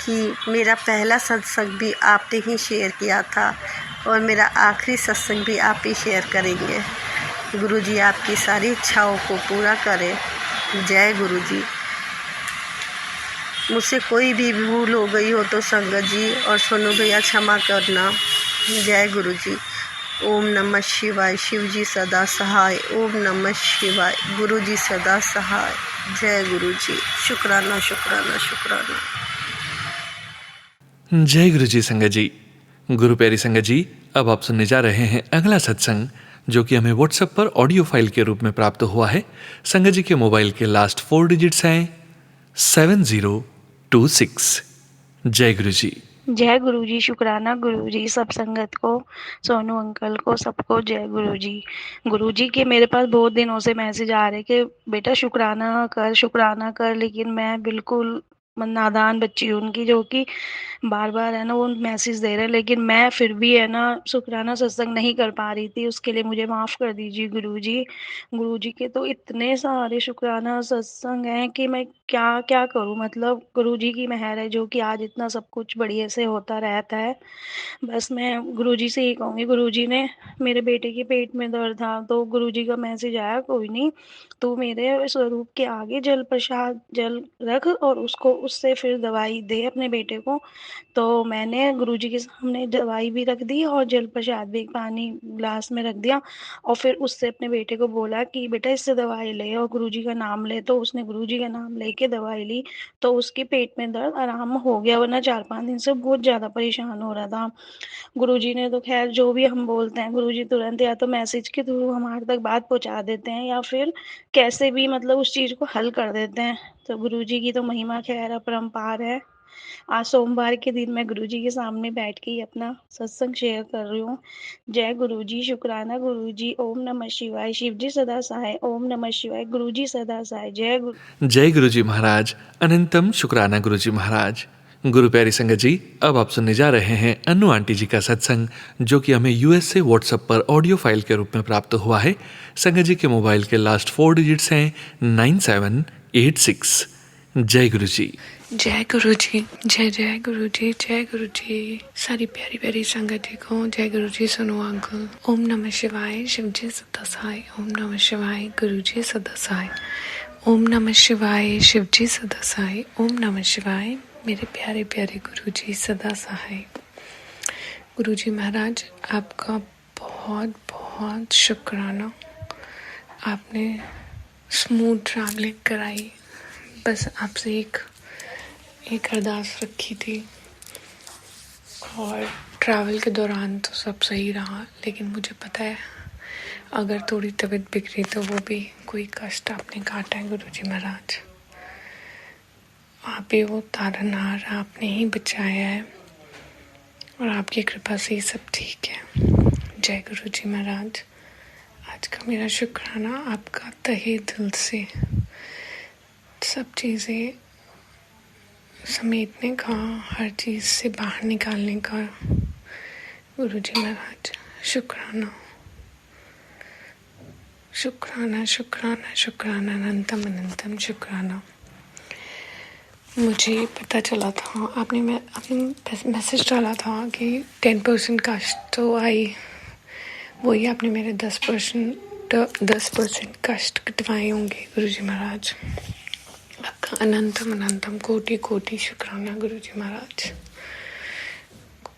Speaker 10: कि मेरा पहला सत्संग भी आपने ही शेयर किया था और मेरा आखिरी सत्संग भी आप ही शेयर करेंगे। गुरुजी आपकी सारी इच्छाओं को पूरा करें। जय गुरुजी। मुझसे कोई भी भूल हो गई हो तो संगत जी और सोनू भैया क्षमा करना। जय गुरुजी। ओम नमः शिवाय। शिव जी सदा सहाय। ओम नमः शिवाय। गुरुजी सदा सहाय। जय गुरुजी। शुक्राना शुक्राना शुक्राना।
Speaker 1: जय गुरु जी संगत जी। गुरु प्यारी संगत जी, अब आप सुनने जा रहे हैं अगला सत्संग, जो कि हमें व्हाट्सएप पर ऑडियो फाइल के रूप में प्राप्त हुआ है। संगत जी के मोबाइल के लास्ट 4 डिजिट्स हैं 7026। जय गुरु जी।
Speaker 11: जय गुरु जी। शुक्राना गुरु जी, सब संगत को, सोनू अंकल को, सबको जय गुरु जी। गुरु जी के मेरे पास बहुत दिनों से मैसेज आ रहे कि बेटा शुक्राना कर, लेकिन मैं बिल्कुल नादान बच्ची हूँ उनकी, जो कि बार बार है ना वो मैसेज दे रहे हैं, लेकिन मैं फिर भी है ना शुक्राना सत्संग नहीं कर पा रही थी। उसके लिए मुझे माफ़ कर दीजिए गुरु जी। गुरु जी के तो इतने सारे शुक्राना सत्संग हैं कि मैं क्या क्या करूं। मतलब गुरु जी की मेहर है जो कि आज इतना सब कुछ बढ़िया से होता रहता है। बस मैं गुरु जी से ये कहूँगी, गुरु जी ने मेरे बेटे के पेट में दर्द था तो गुरु जी का मैसेज आया, कोई नहीं तू मेरे स्वरूप के आगे जल प्रसाद जल रख और उसको उससे फिर दवाई दे अपने बेटे को। तो मैंने गुरुजी के सामने दवाई भी रख दी और जल प्रसाद भी पानी ग्लास में रख दिया और फिर उससे अपने बेटे को बोला कि बेटा इससे दवाई ले और गुरुजी का नाम ले। तो उसने गुरुजी का नाम लेके दवाई ली तो उसके पेट में दर्द आराम हो गया, वरना 4-5 दिन से बहुत ज़्यादा परेशान हो रहा था। गुरुजी ने तो खैर जो भी हम बोलते हैं गुरुजी तुरंत या तो मैसेज के थ्रू हमारे तक बात पहुँचा देते हैं या फिर कैसे भी मतलब उस चीज़ को हल कर देते हैं। तो गुरुजी की तो महिमा खैर अपरंपार है। आज सोमवार के दिन मैं गुरुजी के सामने बैठ के ही अपना सत्संग शेयर कर रही हूँ। जय गुरुजी। शुक्राना गुरुजी। ओम नमः शिवाय। शिव जी सदा सहाय। ओम नमः शिवाय। गुरुजी सदा सहाय। जय गुरु।
Speaker 1: जय गुरु जी महाराज। अनंतम शुक्राना गुरु जी महाराज। गुरु प्यारी संगत जी, अब आप सुनने जा रहे हैं अन्नू आंटी जी का सत्संग, जो कि हमें यूएस से व्हाट्सएप पर ऑडियो फाइल के रूप में प्राप्त हुआ है। संगत जी के मोबाइल के लास्ट 4 डिजिट्स हैं 9786। जय गुरु जी।
Speaker 12: जय गुरु जी, जय जय गुरु जी, जय गुरु जी। सारी प्यारी प्यारी संगत जी को जय गुरु जी सुनो अंकल। ओम नमः शिवाय, शिव जी सदा सहाय। ओम नमः शिवाय, गुरु जी सदा सहाय। ओम नमः शिवाय, शिव जी सदा सहाय। ओम नमः शिवाय, मेरे प्यारे प्यारे गुरु जी सदा सहाय। गुरु जी महाराज, आपका बहुत बहुत शुक्राना। आपने स्मूथ ट्रैवलिंग कराई। बस आपसे एक अरदास रखी थी, और ट्रैवल के दौरान तो सब सही रहा, लेकिन मुझे पता है अगर थोड़ी तबीयत बिगड़ी तो वो भी कोई कष्ट आपने काटा है। गुरु जी महाराज, आप ही वो तारनहार, आपने ही बचाया है, और आपकी कृपा से ही सब ठीक है। जय गुरु जी महाराज। आज का मेरा शुक्राना आपका तहे दिल से सब चीज़ें समेटने का, हर चीज़ से बाहर निकालने का। गुरु जी महाराज, शुक्राना शुक्राना शुक्राना शुक्राना, अनंतम अनंतम शुक्राना। मुझे पता चला था, आपने मैसेज डाला था कि 10% कष्ट तो आई, वही आपने मेरे 10% कष्ट कटवाए होंगे। गुरु जी महाराज, आपका अनंतम अनंतम कोटि कोटि शुक्राना। गुरु जी महाराज,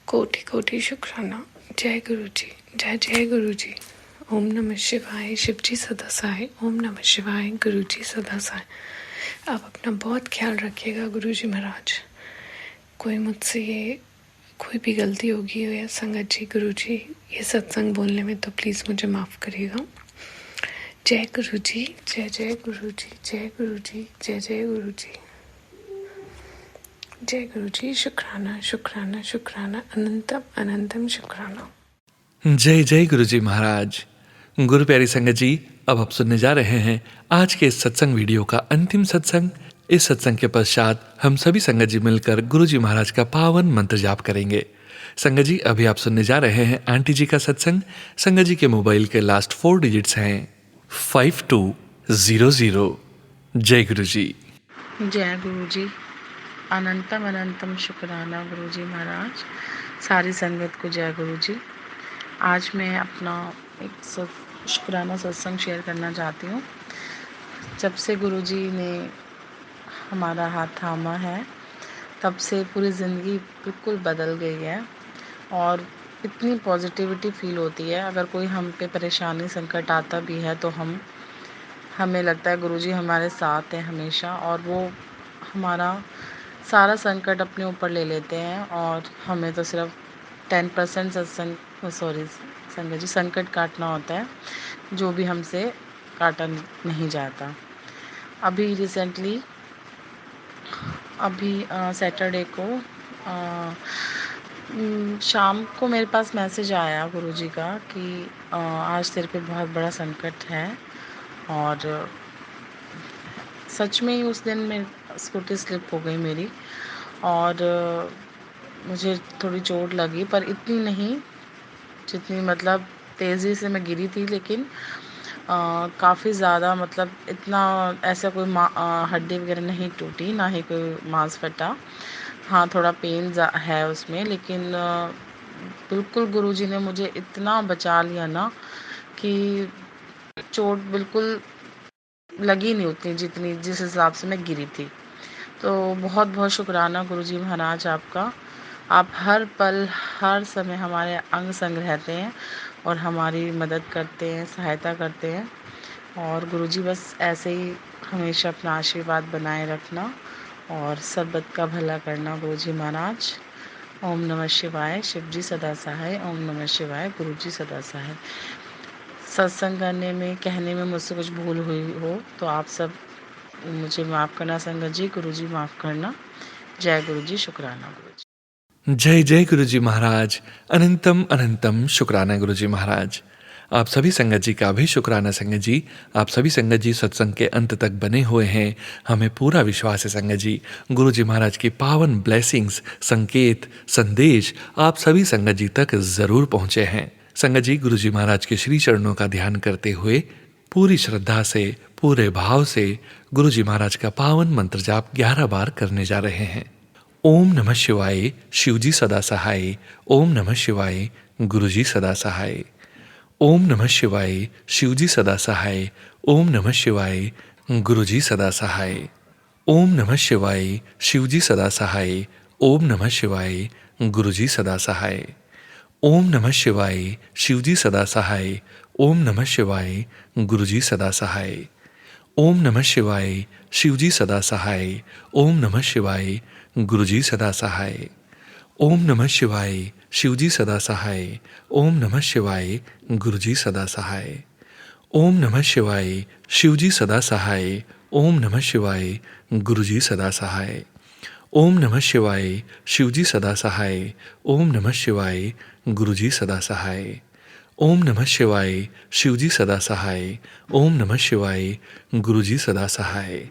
Speaker 12: कोटि कोटि शुक्राना। जय गुरु जी, जय जय गुरु जी। ओम नमः शिवाय, शिव जी सदा सहाय। ओम नमः शिवाय, गुरु जी सदा सहाय। आप अपना बहुत ख्याल रखिएगा गुरु जी महाराज। कोई भी गलती होगी या संगत जी, गुरु जी, ये सत्संग बोलने में, तो प्लीज़ मुझे माफ़ करिएगा। जय गुरु जी, जय जय गुरु जी, जय गुरु जी, जय जय गुरु जी। जय गुरु जी, शुक्राना शुक्राना शुक्राना, अनंतम अनंतम शुक्राना।
Speaker 1: जय जय गुरु जी महाराज। गुरु प्यारी संगत जी, अब आप सुनने जा रहे हैं आज के इस सत्संग वीडियो का अंतिम सत्संग। इस सत्संग के पश्चात हम सभी संगत जी मिलकर गुरु जी महाराज का पावन मंत्र जाप करेंगे। संगत जी, अभी आप सुनने जा रहे हैं आंटी जी का सत्संग। संगत जी के मोबाइल के लास्ट 4 डिजिट्स हैं 5200। जय गुरु जी।
Speaker 8: जय गुरु जी। अनंतम अनंतम शुक्राना गुरु जी महाराज। सारी संगत को जय गुरु जी। आज मैं अपना एक शुक्राना सत्संग शेयर करना चाहती हूँ। जब से गुरु जी ने हमारा हाथ थामा है, तब से पूरी ज़िंदगी बिल्कुल बदल गई है, और इतनी पॉजिटिविटी फील होती है। अगर कोई हम पे परेशानी संकट आता भी है तो हमें लगता है गुरुजी हमारे साथ हैं हमेशा, और वो हमारा सारा संकट अपने ऊपर ले लेते हैं, और हमें तो सिर्फ 10% संगत जी संकट काटना होता है, जो भी हमसे काटा नहीं जाता। अभी रिसेंटली सैटरडे को शाम को मेरे पास मैसेज आया गुरुजी का कि आज तेरे पे बहुत बड़ा संकट है। और सच में ही उस दिन में स्कूटी स्लिप हो गई मेरी, और मुझे थोड़ी चोट लगी, पर इतनी नहीं जितनी मतलब तेज़ी से मैं गिरी थी, लेकिन काफ़ी ज़्यादा मतलब इतना ऐसा कोई हड्डी वगैरह नहीं टूटी, ना ही कोई मांस फटा। हाँ, थोड़ा पेन है उसमें, लेकिन बिल्कुल गुरुजी ने मुझे इतना बचा लिया ना कि चोट बिल्कुल लगी नहीं उतनी जिस हिसाब से मैं गिरी थी। तो बहुत बहुत शुक्राना गुरुजी महाराज आपका। आप हर पल हर समय हमारे अंग संग रहते हैं और हमारी मदद करते हैं, सहायता करते हैं। और गुरुजी बस ऐसे ही हमेशा अपना आशीर्वाद बनाए रखना और सबद का भला करना गुरुजी महाराज। ओम नमः शिवाय, शिव जी सदा सहाय। ओम नमः शिवाय, गुरु जी सदा सहाय। सत्संग करने में कहने में मुझसे कुछ भूल हुई हो तो आप सब मुझे माफ़ करना संगत जी, गुरु जी माफ़ करना। जय गुरु जी, शुक्राना गुरु जी।
Speaker 1: जय जय गुरु जी महाराज। अनंतम अनंतम शुक्राना गुरु जी महाराज। आप सभी संगत जी का भी शुक्राना संगत जी। आप सभी संगत जी सत्संग के अंत तक बने हुए हैं। हमें पूरा विश्वास है संगत जी, गुरु जी महाराज की पावन ब्लेसिंग्स, संकेत, संदेश आप सभी संगत जी तक जरूर पहुंचे हैं। संगत जी, गुरु जी महाराज के श्री चरणों का ध्यान करते हुए पूरी श्रद्धा से, पूरे भाव से गुरु जी महाराज का पावन मंत्र जाप 11 बार करने जा रहे हैं। ओम नमः शिवाय, शिवजी सदा सहाय। ओम नमः शिवाय, गुरुजी सदा सहाय। ओम नमः शिवाय, शिवजी सदा सहाय। ओम नमः शिवाय, गुरुजी सदा सहाय। ओम नमः शिवाय, शिवजी सदा सहाय। ओम नमः शिवाय, गुरुजी सदा सहाय। ओम नमः शिवाय, शिवजी सदा सहाय। ओम नमः शिवाय, गुरुजी सदा सहाय। ओम नमः शिवाय, शिवजी सदा सहाय। ओम नमः शिवाय, गुरुजी सदा सहाय। ओम नमः शिवाय, शिवजी सदा सहाय। ओम नमः शिवाय, गुरुजी सदा सहाय। ओम नमः शिवाय, शिवजी सदा सहाय। ओम नमः शिवाय, गुरुजी सदा सहाय। ओम नमः शिवाय, शिवजी सदा सहाय। ओम नमः शिवाय, गुरुजी सदा सहाय। ओम नमः शिवाय, शिवजी सदा सहाय। ओम नमः शिवाय, गुरुजी सदा सहाय।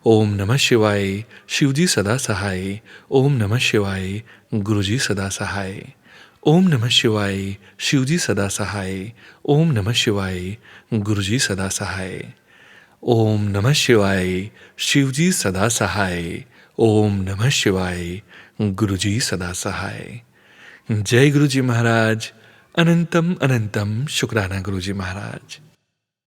Speaker 1: ओम नमः शिवाय, शिवजी सदा सहाय। ओम नमः शिवाय, गुरुजी सदा सहाय। ओम नमः शिवाय, शिवजी सदा सहाय। ओम नमः शिवाय, गुरुजी सदा सहाय। ओम नमः शिवाय, शिवजी सदा सहाय। ओम नमः शिवाय, गुरुजी सदा सहाय। जय गुरु जी महाराज। अनंतम अनंतम शुक्राना गुरु जी महाराज।